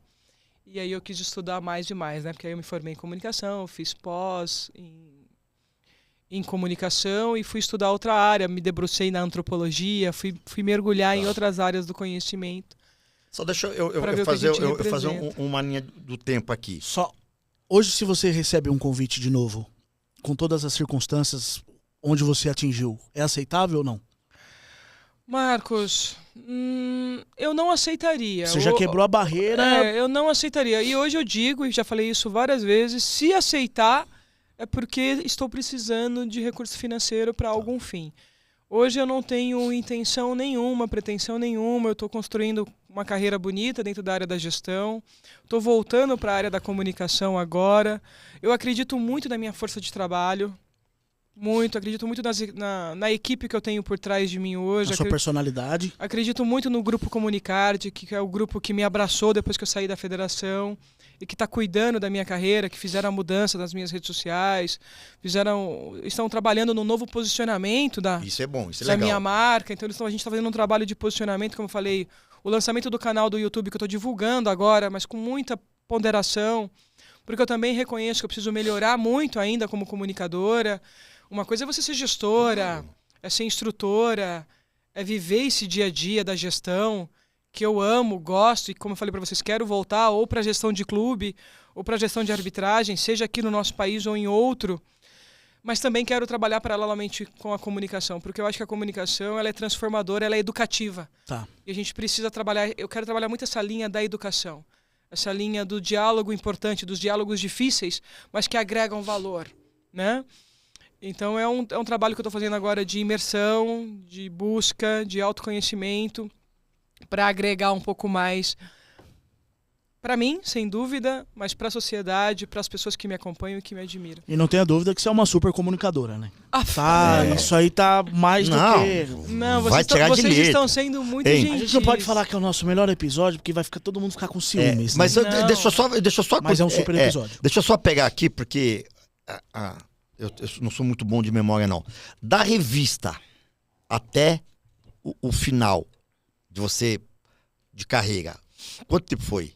E aí eu quis estudar mais e mais, né? Porque aí eu me formei em comunicação, fiz pós em comunicação e fui estudar outra área, me debrucei na antropologia, fui mergulhar em outras áreas do conhecimento. Só deixa eu fazer uma linha do tempo aqui. Só, hoje se você recebe um convite de novo, com todas as circunstâncias onde você atingiu, é aceitável ou não? Marcos, eu não aceitaria. Você já quebrou a barreira. Eu não aceitaria. E hoje eu digo, e já falei isso várias vezes, se aceitar é porque estou precisando de recurso financeiro para algum fim. Hoje eu não tenho intenção nenhuma, pretensão nenhuma, eu estou construindo uma carreira bonita dentro da área da gestão, estou voltando para a área da comunicação agora. Eu acredito muito na minha força de trabalho. Muito, acredito muito na equipe que eu tenho por trás de mim hoje. Na sua personalidade. Acredito muito no Grupo Comunicarte, que é o grupo que me abraçou depois que eu saí da federação e que está cuidando da minha carreira, que fizeram a mudança das minhas redes sociais, estão trabalhando no novo posicionamento isso é bom, isso é da legal. minha marca. Então a gente está fazendo um trabalho de posicionamento, como eu falei, o lançamento do canal do YouTube que eu estou divulgando agora, mas com muita ponderação, porque eu também reconheço que eu preciso melhorar muito ainda como comunicadora. Uma coisa é você ser gestora, é ser instrutora, é viver esse dia a dia da gestão, que eu amo, gosto, e como eu falei para vocês, quero voltar ou para a gestão de clube, ou para a gestão de arbitragem, seja aqui no nosso país ou em outro, mas também quero trabalhar paralelamente com a comunicação, porque eu acho que a comunicação ela é transformadora, ela é educativa. Tá. E a gente precisa trabalhar, eu quero trabalhar muito essa linha da educação, essa linha do diálogo importante, dos diálogos difíceis, mas que agregam valor, né? Então é um trabalho que eu estou fazendo agora de imersão, de busca, de autoconhecimento, para agregar um pouco mais Para mim, sem dúvida, mas para a sociedade, para as pessoas que me acompanham e que me admiram. E não tenha dúvida que você é uma super comunicadora, né? Ah, Isso aí tá mais do que... Não, vai tirar de vocês letra. estão sendo muito Hein? gentis. A gente não pode falar que é o nosso melhor episódio, porque vai ficar todo mundo ficar com ciúmes. Mas né? deixa eu só... Mas é um super episódio. Deixa eu só pegar aqui, porque eu não sou muito bom de memória, não. Da revista até o final de você, de carreira, quanto tempo foi?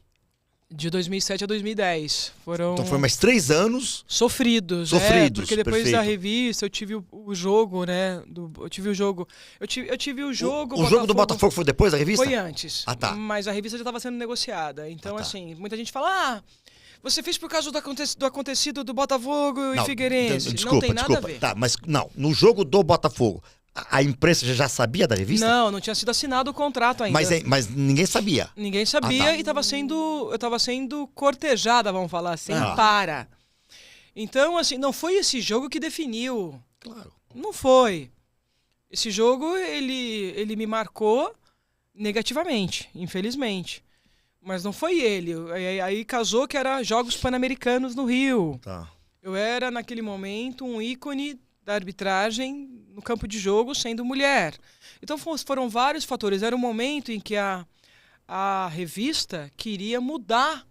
De 2007 a 2010. Foram Então foi mais 3 anos. sofridos, porque depois perfeito. da revista eu tive o jogo, né? Eu tive o jogo. Eu tive o jogo. O jogo do Botafogo foi depois da revista? Foi antes. Ah, tá. Mas a revista já estava sendo negociada. Então, tá. assim, muita gente fala: você fez por causa do acontecido do Botafogo e Figueirense. Desculpa, não tem nada a ver. Tá, mas não, no jogo do Botafogo, a imprensa já sabia da revista? Não tinha sido assinado o contrato ainda. Mas ninguém sabia. Ninguém sabia tá. e eu estava sendo cortejada, vamos falar assim, para. Então, assim, não foi esse jogo que definiu. Claro. Não foi. Esse jogo, ele me marcou negativamente, infelizmente. Mas não foi ele. Aí casou que era Jogos Pan-Americanos no Rio. Tá. Eu era, naquele momento, um ícone da arbitragem no campo de jogo, sendo mulher. Então foram vários fatores. Era um momento em que a revista queria mudar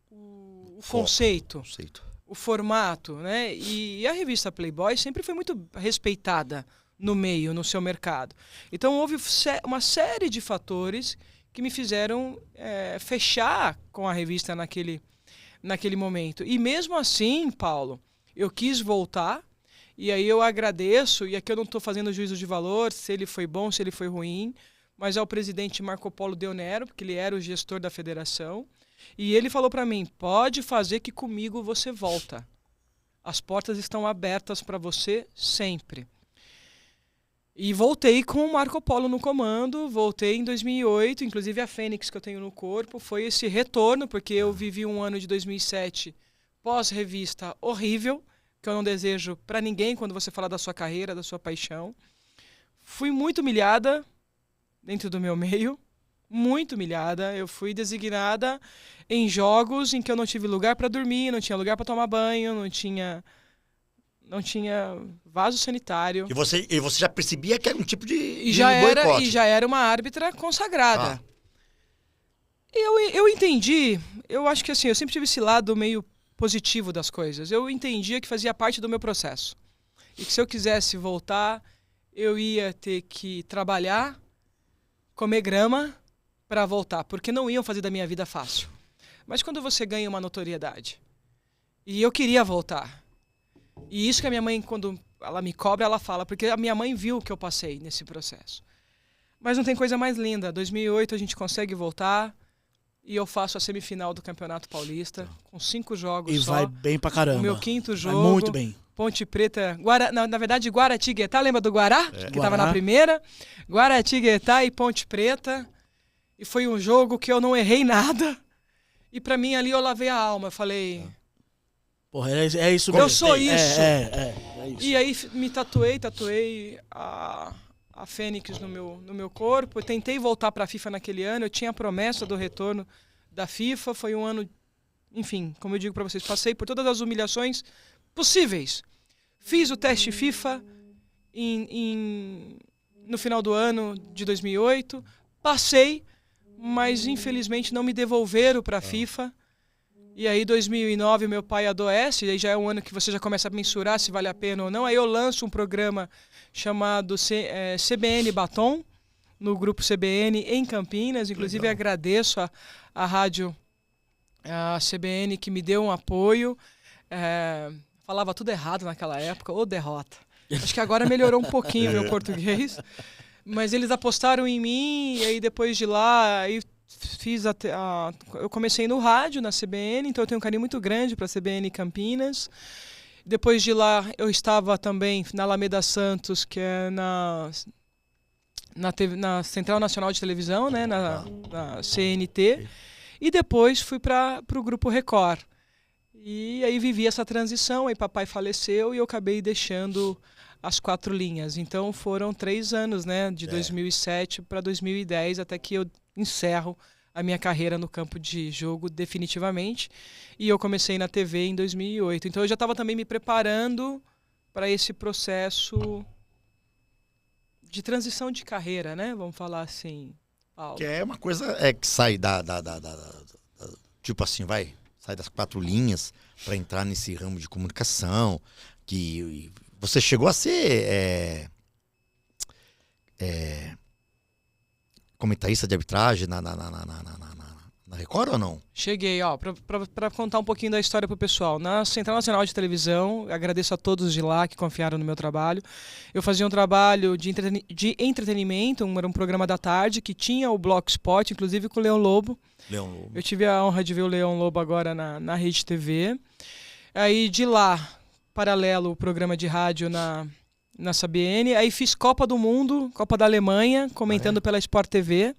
o conceito, o formato, né? E a revista Playboy sempre foi muito respeitada no meio, no seu mercado. Então houve uma série de fatores que me fizeram fechar com a revista naquele momento. E mesmo assim, Paulo, eu quis voltar. E aí eu agradeço, e aqui eu não estou fazendo juízo de valor, se ele foi bom, se ele foi ruim, mas ao presidente Marco Polo Deonero, porque ele era o gestor da federação, e ele falou para mim: pode fazer que comigo você volta. As portas estão abertas para você sempre. E voltei com o Marco Polo no comando, voltei em 2008, inclusive a Fênix que eu tenho no corpo, foi esse retorno, porque eu vivi um ano de 2007 pós-revista horrível, que eu não desejo para ninguém quando você fala da sua carreira, da sua paixão. Fui muito humilhada dentro do meu meio, muito humilhada. Eu fui designada em jogos em que eu não tive lugar para dormir, não tinha lugar para tomar banho, não tinha vaso sanitário. E você já percebia que era um tipo de E já era uma árbitra consagrada. Eu entendi, eu acho que assim, eu sempre tive esse lado meio positivo das coisas. Eu entendia que fazia parte do meu processo. E que se eu quisesse voltar, eu ia ter que trabalhar, comer grama para voltar, porque não iam fazer da minha vida fácil. Mas quando você ganha uma notoriedade, e eu queria voltar, e isso que a minha mãe, quando ela me cobra, ela fala, porque a minha mãe viu o que eu passei nesse processo. Mas não tem coisa mais linda. 2008 a gente consegue voltar, e eu faço a semifinal do Campeonato Paulista, com 5 jogos e só. vai bem pra caramba. O meu quinto jogo. Vai muito bem. Ponte Preta, na verdade Guaratinguetá, lembra do Guará? Que estava Guará. na primeira. Guaratinguetá e Ponte Preta. E foi um jogo que eu não errei nada. E pra mim ali eu lavei a alma. Eu falei... Porra, é isso mesmo. Eu sou isso. É isso. E aí me tatuei a Fênix no meu corpo. Eu tentei voltar pra FIFA naquele ano. Eu tinha a promessa do retorno da FIFA. Foi um ano, enfim, como eu digo pra vocês, passei por todas as humilhações possíveis. Fiz o teste FIFA no final do ano de 2008. Passei, mas infelizmente não me devolveram para a FIFA. E aí, 2009, meu pai adoece. E aí já é um ano que você já começa a mensurar se vale a pena ou não. Aí eu lanço um programa chamado CBN Batom, no grupo CBN em Campinas. Inclusive, agradeço a rádio, a CBN, que me deu um apoio. Falava tudo errado naquela época, ou derrota. Acho que agora melhorou um pouquinho o meu português. Mas eles apostaram em mim, e aí depois de lá, aí eu comecei no rádio, na CBN, então eu tenho um carinho muito grande para a CBN Campinas. Depois de lá, eu estava também na Alameda Santos, que é na Central Nacional de Televisão, né, na CNT. E depois fui para o Grupo Record. E aí vivi essa transição, aí papai faleceu e eu acabei deixando as 4 linhas. Então foram 3 anos, né, de 2007 para 2010, até que eu encerro a minha carreira no campo de jogo definitivamente. E eu comecei na TV em 2008. Então eu já estava também me preparando para esse processo de transição de carreira, né? Vamos falar assim, Paulo. Que é uma coisa que sai tipo assim, sai das 4 linhas para entrar nesse ramo de comunicação, que você chegou a ser comentarista de arbitragem na Record ou não? Cheguei, para contar um pouquinho da história pro pessoal. Na Central Nacional de Televisão, agradeço a todos de lá que confiaram no meu trabalho. Eu fazia um trabalho de entretenimento, era um programa da tarde que tinha o Bloco Spot, inclusive com o Leão Lobo. Eu tive a honra de ver o Leão Lobo agora na Rede TV. Aí de lá, paralelo, o programa de rádio na CBN. Aí fiz Copa do Mundo, Copa da Alemanha, comentando pela Sport TV.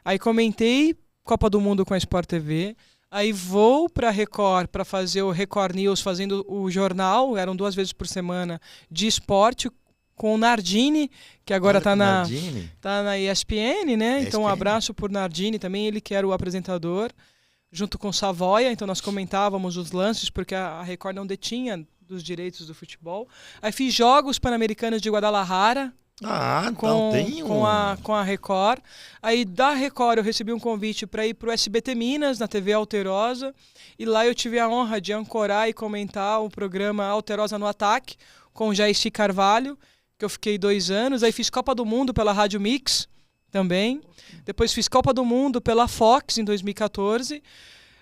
Aí comentei Copa do Mundo com a Sport TV. Aí vou para a Record para fazer o Record News, fazendo o jornal, eram 2 vezes por semana, de esporte, com o Nardini, que agora está na ESPN, né? Então um abraço por Nardini também, ele que era o apresentador, junto com Savoia. Então nós comentávamos os lances, porque a Record não detinha dos direitos do futebol. Aí fiz Jogos Pan-Americanos de Guadalajara, com a Record. Aí da Record eu recebi um convite para ir para o SBT Minas, na TV Alterosa, e lá eu tive a honra de ancorar e comentar o programa Alterosa no Ataque, com o Jairci Carvalho, que eu fiquei 2 anos. Aí fiz Copa do Mundo pela Rádio Mix também. Depois fiz Copa do Mundo pela Fox em 2014.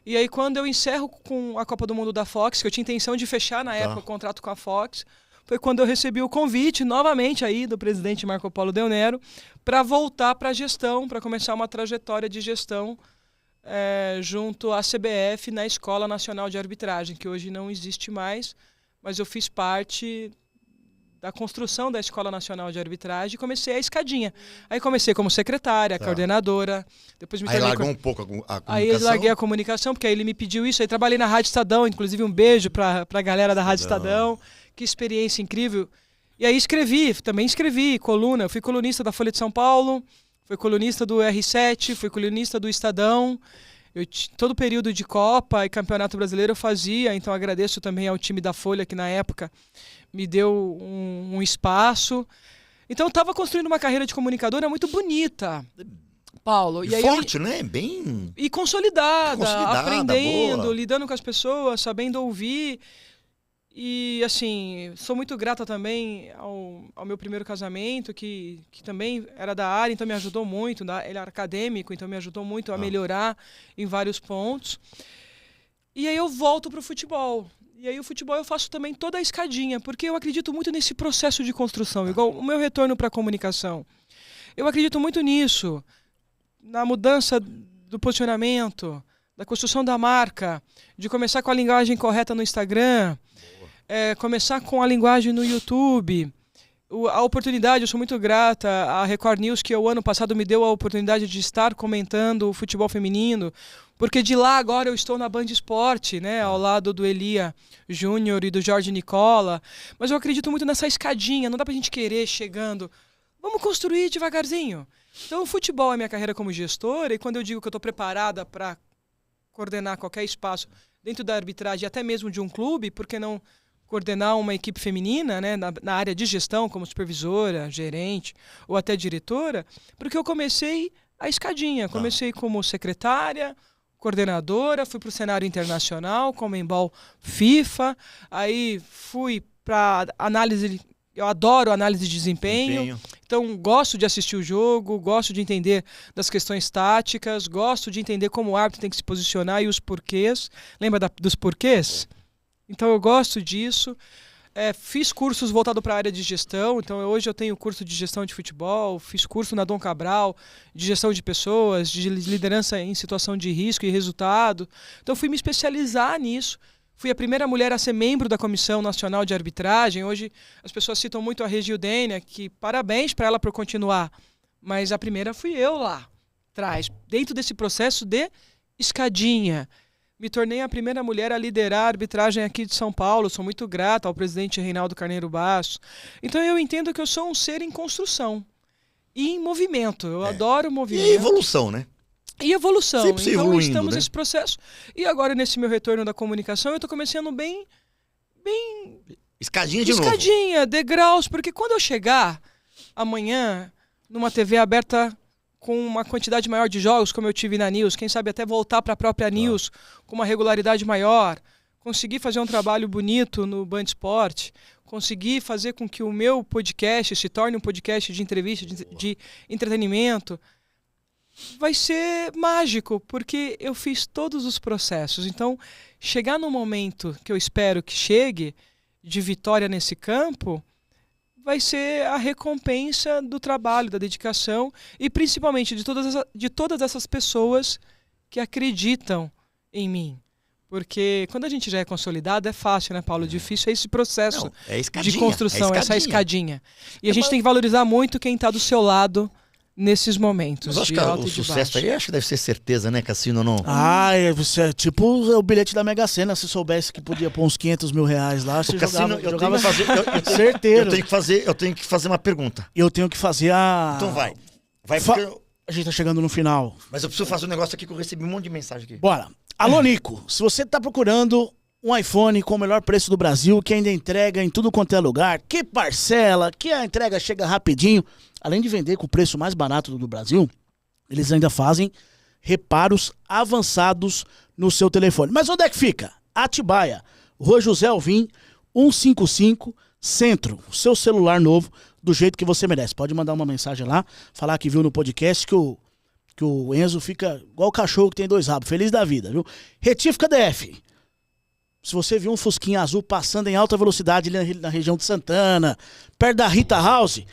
E aí quando eu encerro com a Copa do Mundo da Fox, que eu tinha intenção de fechar na época o contrato com a Fox, foi quando eu recebi o convite novamente aí do presidente Marco Polo Del Nero para voltar para a gestão, para começar uma trajetória de gestão junto à CBF na Escola Nacional de Arbitragem, que hoje não existe mais, mas eu fiz parte da construção da Escola Nacional de Arbitragem e comecei a escadinha. Aí comecei como secretária, coordenadora, depois me tornei... Aí largou um pouco a comunicação? Aí larguei a comunicação, porque aí ele me pediu isso, aí trabalhei na Rádio Estadão, inclusive um beijo para a galera da Rádio Estadão. Que experiência incrível. E aí também escrevi coluna. Eu fui colunista da Folha de São Paulo, fui colunista do R7, fui colunista do Estadão. Todo período de Copa e Campeonato Brasileiro eu fazia, então agradeço também ao time da Folha, que na época me deu um espaço. Então eu estava construindo uma carreira de comunicadora muito bonita, Paulo. E aí, forte, né? Bem... E consolidada, aprendendo, boa. lidando com as pessoas, sabendo ouvir. E, assim, sou muito grata também ao meu primeiro casamento, que também era da área, então me ajudou muito. Ele era acadêmico, então me ajudou muito a melhorar em vários pontos. E aí eu volto para o futebol. E aí o futebol eu faço também toda a escadinha, porque eu acredito muito nesse processo de construção, igual o meu retorno para a comunicação. Eu acredito muito nisso, na mudança do posicionamento, da construção da marca, de começar com a linguagem correta no Instagram, começar com a linguagem no YouTube. A oportunidade, eu sou muito grata à Record News, que o ano passado me deu a oportunidade de estar comentando o futebol feminino, porque de lá agora eu estou na Band Esporte, né, ao lado do Elia Júnior e do Jorge Nicola. Mas eu acredito muito nessa escadinha, não dá pra gente querer chegando. Vamos construir devagarzinho. Então o futebol é minha carreira como gestora, e quando eu digo que eu estou preparada para coordenar qualquer espaço dentro da arbitragem, até mesmo de um clube, por que não coordenar uma equipe feminina, né, na área de gestão, como supervisora, gerente ou até diretora, porque eu comecei a escadinha. Comecei como secretária, coordenadora, fui para o cenário internacional, Conmebol, FIFA, aí fui para análise. Eu adoro análise de desempenho, então gosto de assistir o jogo, gosto de entender das questões táticas, gosto de entender como o árbitro tem que se posicionar e os porquês. Lembra dos porquês? Então eu gosto disso. Fiz cursos voltados para a área de gestão, então hoje eu tenho curso de gestão de futebol, fiz curso na Dom Cabral, de gestão de pessoas, de liderança em situação de risco e resultado. Então fui me especializar nisso. Fui a primeira mulher a ser membro da Comissão Nacional de Arbitragem. Hoje as pessoas citam muito a Regildênia, que parabéns para ela por continuar. Mas a primeira fui eu lá atrás, dentro desse processo de escadinha. Me tornei a primeira mulher a liderar a arbitragem aqui de São Paulo. Sou muito grata ao presidente Reinaldo Carneiro Bastos. Então eu entendo que eu sou um ser em construção e em movimento. Eu adoro movimento. E evolução, né? E evolução. Sempre se Então evoluindo, estamos né? nesse processo. E agora, nesse meu retorno da comunicação, eu tô começando bem Escadinha de novo. escadinha, degraus, porque quando eu chegar amanhã numa TV aberta com uma quantidade maior de jogos, como eu tive na News, quem sabe até voltar para a própria News com uma regularidade maior, conseguir fazer um trabalho bonito no Band Esporte, conseguir fazer com que o meu podcast se torne um podcast de entrevista, de entretenimento, vai ser mágico, porque eu fiz todos os processos. Então, chegar no momento que eu espero que chegue, de vitória nesse campo, vai ser a recompensa do trabalho, da dedicação e principalmente de todas essas pessoas que acreditam em mim. Porque quando a gente já é consolidado, é fácil, né, Paulo? Difícil é esse processo de construção, essa escadinha. E a gente tem que valorizar muito quem está do seu lado nesses momentos. Mas acho que o sucesso aí acho que deve ser certeza, né, Cassino? Não? Isso é tipo o bilhete da Mega Sena. Se soubesse que podia pôr uns 500 mil reais lá, você Cassino, jogava certeiro. Eu tenho que fazer uma pergunta. Eu tenho que fazer a... Então vai. Porque... A gente tá chegando no final. Mas eu preciso fazer um negócio aqui que eu recebi um monte de mensagem aqui. Bora. Alô, Nico. Se você tá procurando um iPhone com o melhor preço do Brasil, que ainda entrega em tudo quanto é lugar, que parcela, que a entrega chega rapidinho, além de vender com o preço mais barato do Brasil, eles ainda fazem reparos avançados no seu telefone. Mas onde é que fica? Atibaia, Rua José Alvim, 155, Centro. O seu celular novo, do jeito que você merece. Pode mandar uma mensagem lá, falar que viu no podcast que o Enzo fica igual o cachorro que tem 2 rabos, feliz da vida, viu? Retífica DF. Se você viu um fusquinha azul passando em alta velocidade ali na região de Santana, perto da Rita House,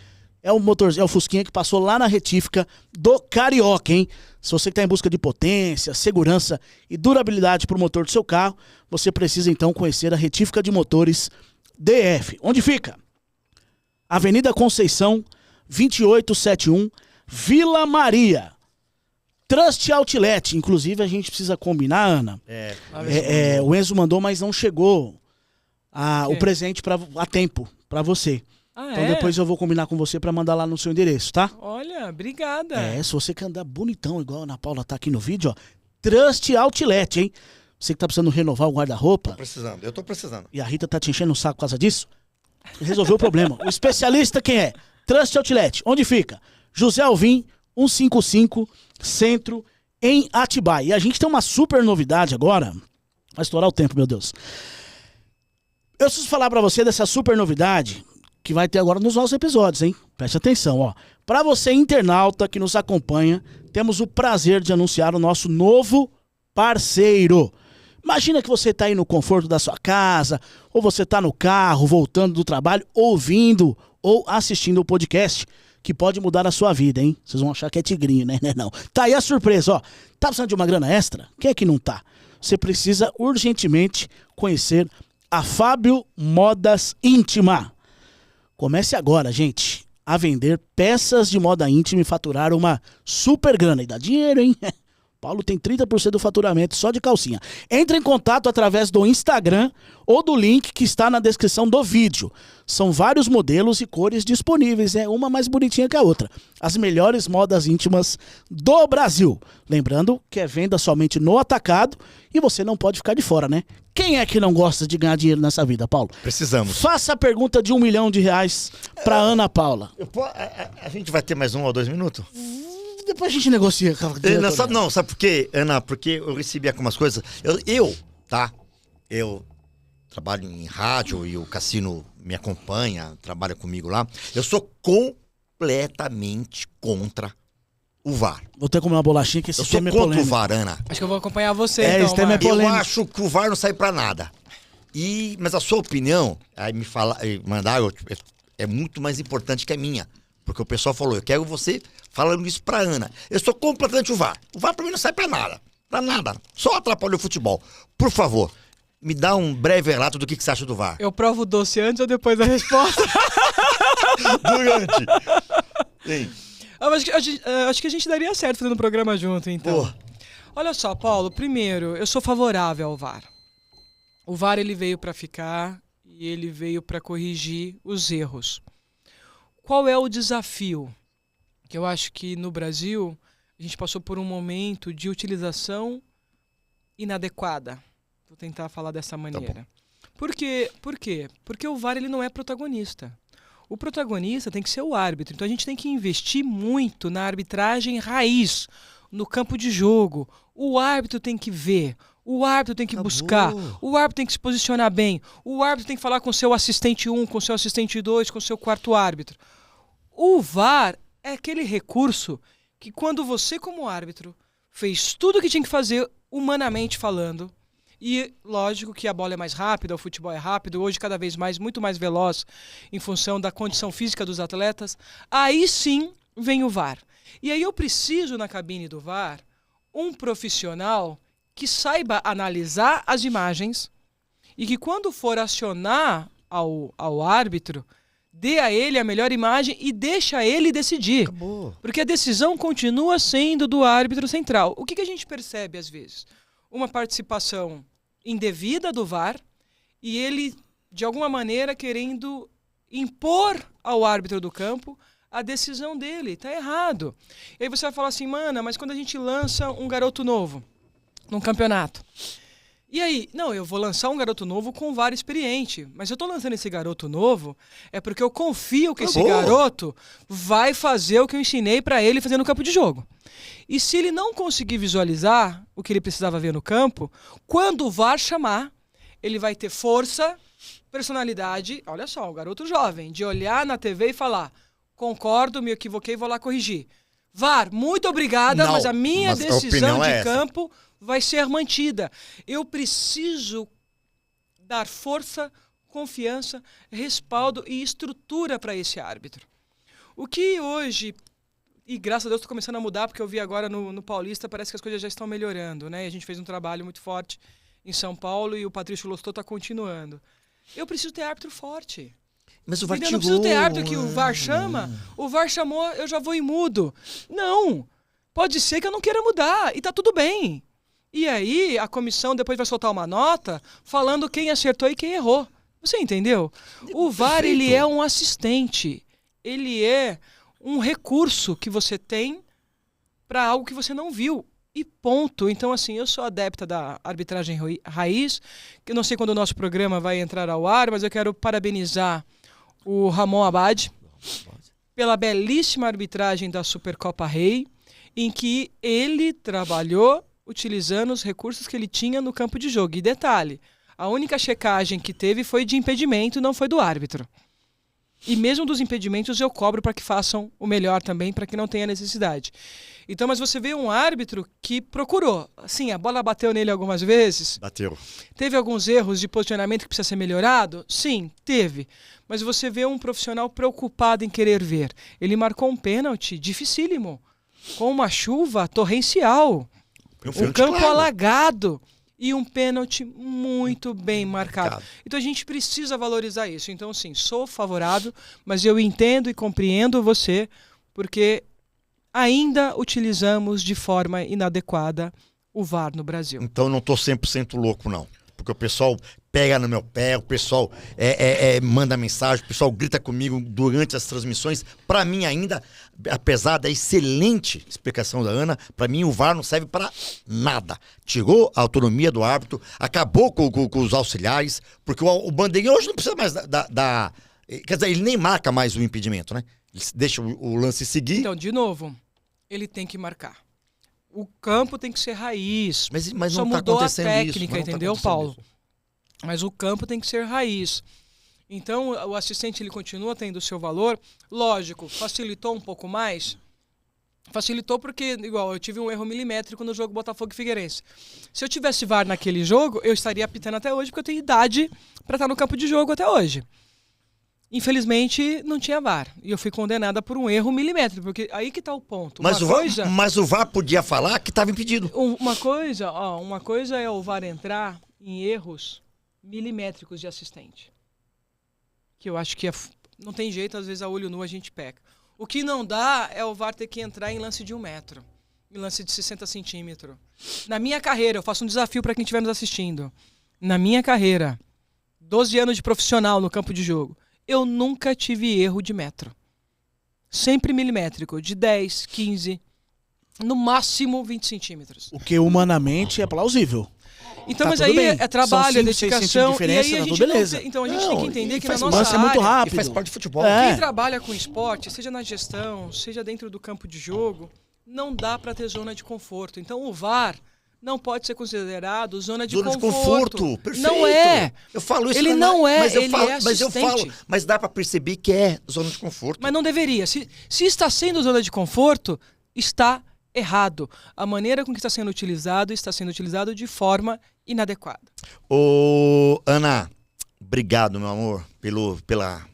é o fusquinha que passou lá na retífica do Carioca, hein? Se você está em busca de potência, segurança e durabilidade para o motor do seu carro, você precisa então conhecer a Retífica de Motores DF. Onde fica? Avenida Conceição, 2871, Vila Maria. Trust Outlet, inclusive a gente precisa combinar, Ana. O Enzo mandou, mas não chegou o presente a tempo para você. Então depois eu vou combinar com você para mandar lá no seu endereço, tá? Olha, obrigada. Se você quer andar bonitão, igual a Ana Paula tá aqui no vídeo, ó. Trust Outlet, hein? Você que tá precisando renovar o guarda-roupa. Eu tô precisando. E a Rita tá te enchendo o saco por causa disso. Resolveu o problema. O especialista quem é? Trust Outlet. Onde fica? José Alvim, 155, Centro, em Atibaia. E a gente tem uma super novidade agora. Vai estourar o tempo, meu Deus. Eu preciso falar pra você dessa super novidade que vai ter agora nos nossos episódios, hein? Preste atenção, ó. Pra você, internauta que nos acompanha, temos o prazer de anunciar o nosso novo parceiro. Imagina que você tá aí no conforto da sua casa, ou você tá no carro, voltando do trabalho, ouvindo ou assistindo o podcast, que pode mudar a sua vida, hein? Vocês vão achar que é tigrinho, né? Não. Tá aí a surpresa, ó. Tá precisando de uma grana extra? Quem é que não tá? Você precisa urgentemente conhecer a Fábio Modas Íntima. Comece agora, gente, a vender peças de moda íntima e faturar uma super grana. E dá dinheiro, hein? Paulo tem 30% do faturamento só de calcinha. Entre em contato através do Instagram ou do link que está na descrição do vídeo. São vários modelos e cores disponíveis, uma mais bonitinha que a outra. As melhores modas íntimas do Brasil. Lembrando que é venda somente no atacado e você não pode ficar de fora, né? Quem é que não gosta de ganhar dinheiro nessa vida, Paulo? Precisamos. Faça a pergunta de R$1 milhão para Ana Paula. A gente vai ter mais 1 ou 2 minutos? Depois a gente negocia. Sabe por quê, Ana? Porque eu recebi algumas coisas. Eu trabalho em rádio e o Cassino me acompanha, trabalha comigo lá. Eu sou completamente contra o VAR. Vou ter como uma bolachinha que esse tema é polêmico. Eu sou contra o VAR, Ana. Acho que eu vou acompanhar você, esse tema é polêmico. Eu acho que o VAR não sai pra nada. Mas a sua opinião, aí mandaram, é muito mais importante que a minha. Porque o pessoal falou, eu quero você falando isso pra Ana. Eu sou completamente o VAR. O VAR pra mim não sai pra nada. Pra nada. Só atrapalha o futebol. Por favor, me dá um breve relato do que você acha do VAR. Eu provo o doce antes ou depois da resposta? Durante. Sim. Acho que a gente daria certo fazendo o programa junto, então. Olha só, Paulo, primeiro, eu sou favorável ao VAR. O VAR ele veio pra ficar e ele veio pra corrigir os erros. Qual é o desafio? Que eu acho que no Brasil a a gente passou por um momento de utilização inadequada. Vou tentar falar dessa maneira. Por quê? Porque o VAR ele não é protagonista. O protagonista tem que ser o árbitro. Então a gente tem que investir muito na arbitragem raiz, no campo de jogo. O árbitro tem que ver, o árbitro tem que buscar, o árbitro tem que se posicionar bem, o árbitro tem que falar com o seu assistente 1, com o seu assistente 2, com o seu quarto árbitro. O VAR é aquele recurso que quando você, como árbitro, fez tudo o que tinha que fazer humanamente falando, e lógico que a bola é mais rápida, o futebol é rápido, hoje cada vez mais, muito mais veloz em função da condição física dos atletas, aí sim vem o VAR. E aí eu preciso na cabine do VAR um profissional que saiba analisar as imagens e que quando for acionar ao árbitro, dê a ele a melhor imagem e deixa ele decidir. Acabou. Porque a decisão continua sendo do árbitro central. O que a gente percebe às vezes? Uma participação indevida do VAR e ele, de alguma maneira, querendo impor ao árbitro do campo a decisão dele. Tá errado. E aí você vai falar assim, mana, mas quando a gente lança um garoto novo num campeonato, e aí, não, eu vou lançar um garoto novo com VAR experiente, mas eu tô lançando esse garoto novo é porque eu confio que esse garoto vai fazer o que eu ensinei para ele fazer no campo de jogo. E se ele não conseguir visualizar o que ele precisava ver no campo, quando o VAR chamar, ele vai ter força, personalidade, olha só, o garoto jovem, de olhar na TV e falar, concordo, me equivoquei, vou lá corrigir. VAR, muito obrigada, mas a minha decisão de campo vai ser mantida. Eu preciso dar força, confiança, respaldo e estrutura para esse árbitro. O que hoje, e graças a Deus estou começando a mudar, porque eu vi agora no Paulista, parece que as coisas já estão melhorando, né? A gente fez um trabalho muito forte em São Paulo e o Patrício Lostot está continuando. Eu preciso ter árbitro forte. Mas o VAR não preciso ter árbitro que o VAR chama, o VAR chamou, eu já vou e mudo. Não, pode ser que eu não queira mudar e tá tudo bem. E aí a comissão depois vai soltar uma nota falando quem acertou e quem errou. Você entendeu? O VAR, ele é um assistente, ele é um recurso que você tem para algo que você não viu. E ponto. Então, assim, eu sou adepta da arbitragem raiz, que eu não sei quando o nosso programa vai entrar ao ar, mas eu quero parabenizar o Ramon Abad pela belíssima arbitragem da Supercopa Rei, em que ele trabalhou utilizando os recursos que ele tinha no campo de jogo. E detalhe, a única checagem que teve foi de impedimento, não foi do árbitro. E mesmo dos impedimentos eu cobro para que façam o melhor também, para que não tenha necessidade. Então, mas você vê um árbitro que procurou. Sim, a bola bateu nele algumas vezes. Bateu. Teve alguns erros de posicionamento que precisa ser melhorado? Sim, teve. Mas você vê um profissional preocupado em querer ver. Ele marcou um pênalti dificílimo, com uma chuva torrencial. Um campo alagado. E um pênalti muito bem marcado. Então a gente precisa valorizar isso. Então, sim, sou favorável, mas eu entendo e compreendo você, porque ainda utilizamos de forma inadequada o VAR no Brasil. Então eu não estou 100% louco, não. Porque o pessoal pega no meu pé, o pessoal manda mensagem, o pessoal grita comigo durante as transmissões. Para mim ainda, apesar da excelente explicação da Ana, para mim o VAR não serve para nada. Tirou a autonomia do árbitro, acabou com os auxiliares, porque o bandeirinha hoje não precisa mais quer dizer, ele nem marca mais o impedimento, né? Ele deixa o lance seguir. Então, de novo, ele tem que marcar. O campo tem que ser raiz. Mas só não tá mudou a acontecendo técnica, isso, entendeu, Paulo? Mas o campo tem que ser raiz. Então, o assistente ele continua tendo o seu valor. Lógico, facilitou um pouco mais. Facilitou porque, igual, eu tive um erro milimétrico no jogo Botafogo e Figueirense. Se eu tivesse VAR naquele jogo, eu estaria apitando até hoje, porque eu tenho idade para estar no campo de jogo até hoje. Infelizmente, não tinha VAR. E eu fui condenada por um erro milimétrico, porque aí que está o ponto. Mas o VAR podia falar que estava impedido. Uma coisa é o VAR entrar em erros milimétricos de assistente. Que eu acho que não tem jeito, às vezes a olho nu a gente peca. O que não dá é o VAR ter que entrar em lance de 1 metro. Em lance de 60 centímetros. Na minha carreira, eu faço um desafio para quem estiver nos assistindo. Na minha carreira, 12 anos de profissional no campo de jogo, eu nunca tive erro de metro. Sempre milimétrico, de 10, 15. No máximo 20 centímetros. O que humanamente é plausível. Então, Tá mas tudo aí bem. é trabalho, São é 5, 6 dedicação. centímetros de E aí diferença, a tá gente tudo não beleza. tem, então a gente Não, tem que entender e que na faz nossa lance é muito área, rápido. E faz parte do futebol. É. quem trabalha com esporte, seja na gestão, seja dentro do campo de jogo, não dá para ter zona de conforto. Então o VAR não pode ser considerado zona de Zona conforto. de conforto, perfeito. Não é. Eu falo isso. Ele não é, mas eu ele falo, é mas eu assistente. falo, mas dá pra perceber que é zona de conforto. Mas não deveria. Se está sendo zona de conforto, está errado. A maneira com que está sendo utilizado de forma inadequada. Ô, Ana, obrigado, meu amor, pela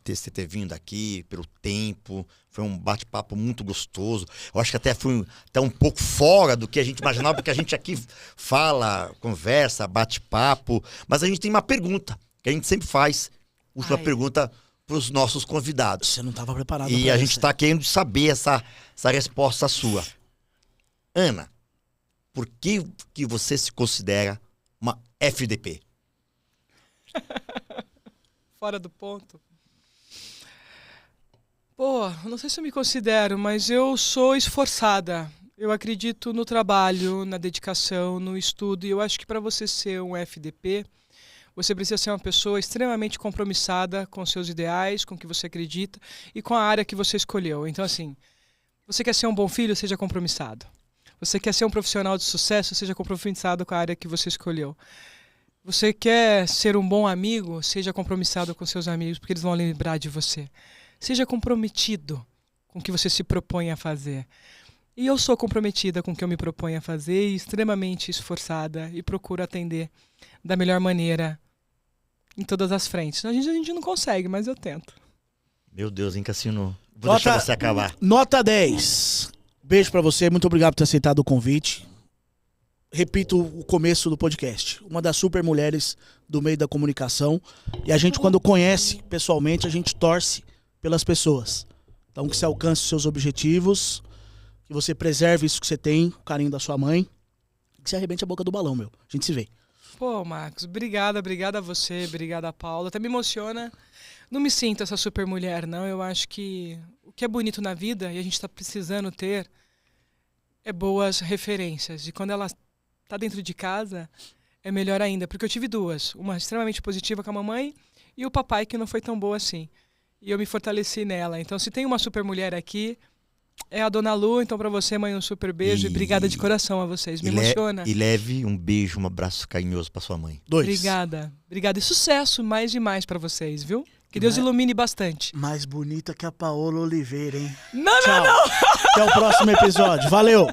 ter vindo aqui, pelo tempo. Foi um bate-papo muito gostoso. Eu acho que até foi até um pouco fora do que a gente imaginava, porque a gente aqui fala, conversa, bate-papo. Mas a gente tem uma pergunta, que a gente sempre faz. Última pergunta para os nossos convidados. Você não estava preparado E pra a essa. gente está querendo saber essa resposta sua. Ana, por que você se considera uma FDP? Fora do ponto. Pô, não sei se eu me considero, mas eu sou esforçada. Eu acredito no trabalho, na dedicação, no estudo. E eu acho que para você ser um FDP, você precisa ser uma pessoa extremamente compromissada com seus ideais, com o que você acredita e com a área que você escolheu. Então, assim, você quer ser um bom filho, seja compromissado. Você quer ser um profissional de sucesso, seja compromissado com a área que você escolheu. Você quer ser um bom amigo, seja compromissado com seus amigos, porque eles vão lembrar de você. Seja comprometido com o que você se propõe a fazer. E eu sou comprometida com o que eu me proponho a fazer e extremamente esforçada e procuro atender da melhor maneira em todas as frentes. A gente não consegue, mas eu tento. Meu Deus, hein, Cassino? Vou deixar você acabar. Nota 10. Beijo pra você, muito obrigado por ter aceitado o convite. Repito o começo do podcast. Uma das super mulheres do meio da comunicação. E a gente, quando conhece pessoalmente, a gente torce pelas pessoas. Então, que você alcance os seus objetivos, que você preserve isso que você tem, o carinho da sua mãe, que você arrebente a boca do balão, meu. A gente se vê. Pô, Marcos, obrigada a você, obrigada a Paula. Até me emociona. Não me sinto essa super mulher, não. Eu acho que o que é bonito na vida, e a gente está precisando ter, é boas referências. E quando ela está dentro de casa, é melhor ainda. Porque eu tive duas. Uma extremamente positiva com a mamãe e o papai, que não foi tão boa assim. E eu me fortaleci nela. Então, se tem uma super mulher aqui, é a Dona Lu. Então, pra você, mãe, um super beijo. E obrigada de coração a vocês. Me emociona. E leve um beijo, um abraço carinhoso pra sua mãe. 2. Obrigada. Obrigada. E sucesso mais e mais pra vocês, viu? Que Deus ilumine bastante. Mais bonita que a Paola Oliveira, hein? Não, Tchau. não, não! Até o próximo episódio. Valeu!